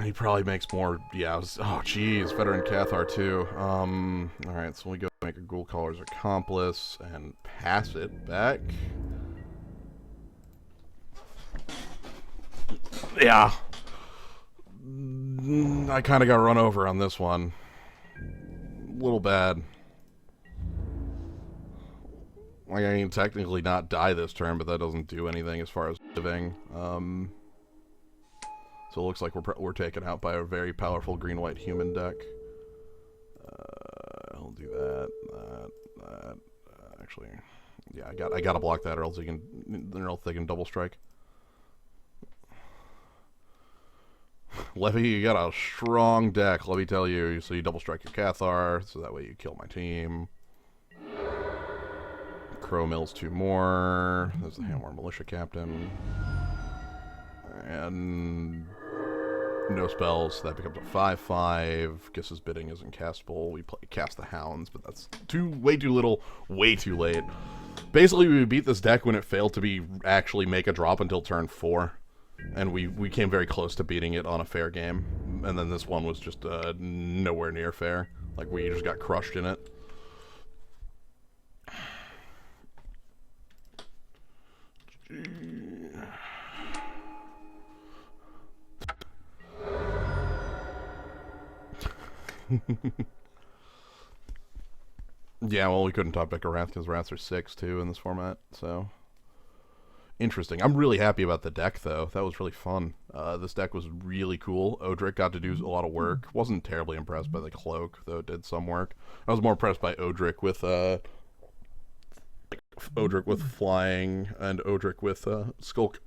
He probably makes more, yeah, oh jeez, Veteran Cathar too. Alright, so we go make a Ghoul Caller's Accomplice and pass it back. Yeah. I kind of got run over on this one. A little bad. Like, I can technically not die this turn, but that doesn't do anything as far as living. So it looks like we're taken out by a very powerful green-white human deck. I'll do that. Actually, yeah, I gotta block that, or else they can double strike. Levy, you got a strong deck, let me tell you. So you double strike your Cathar, so that way you kill my team. Crow mills 2 more. There's the Hammer Militia Captain. And no spells, so that becomes a 5/5. Giss's Bidding isn't castable. We cast the Hounds, but that's way too little, way too late. Basically, we beat this deck when it failed to actually make a drop until turn 4. And we came very close to beating it on a fair game. And then this one was just nowhere near fair. Like, we just got crushed in it. Yeah, well, we couldn't top deck a Wrath because Wraths are 6 too in this format, so interesting. I'm really happy about the deck though. That was really fun. This deck was really cool. Odric got to do a lot of work. Wasn't terribly impressed by the Cloak, though it did some work. I was more impressed by Odric with flying and Odric with Skulk.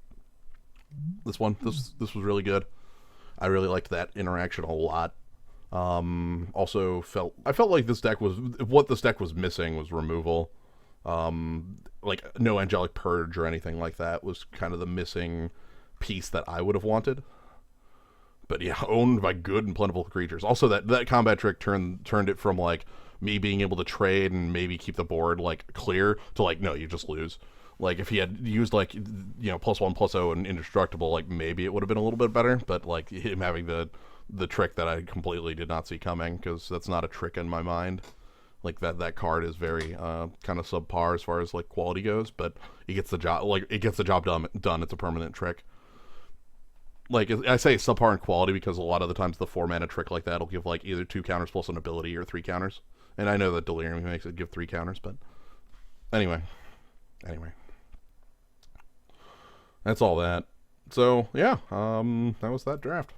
This was really good. I really liked that interaction a lot. Also I felt like this deck was missing was removal. Like no Angelic Purge or anything like that was kind of the missing piece that I would have wanted. But yeah, owned by good and plentiful creatures. Also that combat trick turned it from like me being able to trade and maybe keep the board like clear to like, no, you just lose. Like if he had used like, you know, +1/+0 and indestructible, like maybe it would have been a little bit better, but like him having the trick that I completely did not see coming, because that's not a trick in my mind. Like that card is very kind of subpar as far as like quality goes, but it gets the job done. It's a permanent trick. Like I say subpar in quality because a lot of the times the 4-mana trick like that will give like either 2 counters plus an ability or 3 counters. And I know that Delirium makes it give 3 counters, but anyway. That's all that. So yeah, that was that draft.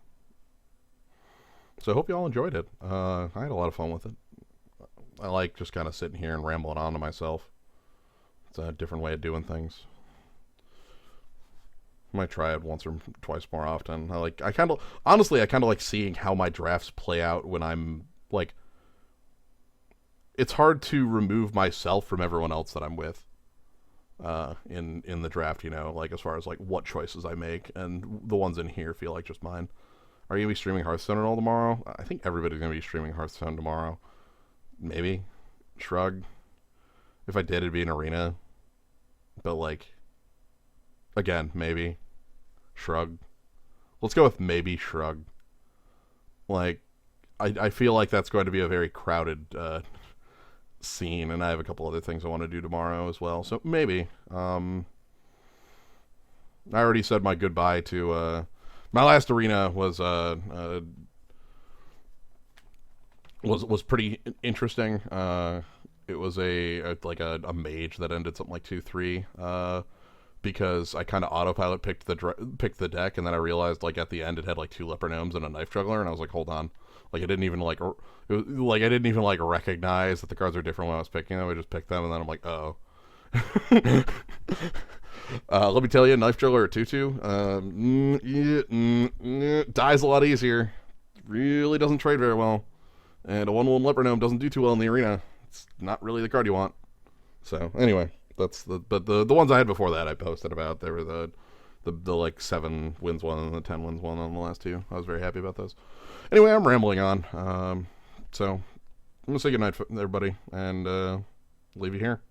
So I hope you all enjoyed it. I had a lot of fun with it. I like just kind of sitting here and rambling on to myself. It's a different way of doing things. I might try it once or twice more often. Honestly, I kind of like seeing how my drafts play out when I'm like, it's hard to remove myself from everyone else that I'm with. In the draft, you know, like as far as like what choices I make, and the ones in here feel like just mine. Are you gonna be streaming Hearthstone at all tomorrow? I think everybody's gonna be streaming Hearthstone tomorrow. Maybe. Shrug. If I did, it'd be an arena. But like, again, maybe. Shrug. Let's go with maybe Shrug. Like, I feel like that's going to be a very crowded scene, and I have a couple other things I want to do tomorrow as well. So maybe. I already said my goodbye to my last arena was pretty interesting. It was a mage that ended something like 2/3 because I kind of autopilot picked the deck, and then I realized like at the end it had like 2 leper gnomes and a knife juggler, and I was like, hold on, like I didn't even recognize that the cards are different when I was picking them. I just picked them, and then I'm like, oh. Let me tell you, knife juggler at 2/2 dies a lot easier. Really doesn't trade very well. And a 1/1 leper gnome doesn't do too well in the arena. It's not really the card you want. So anyway, but the ones I had before that I posted about. They were the like 7 wins one and the 10 wins one on the last 2. I was very happy about those. Anyway, I'm rambling on. So I'm gonna say goodnight, everybody, and leave you here.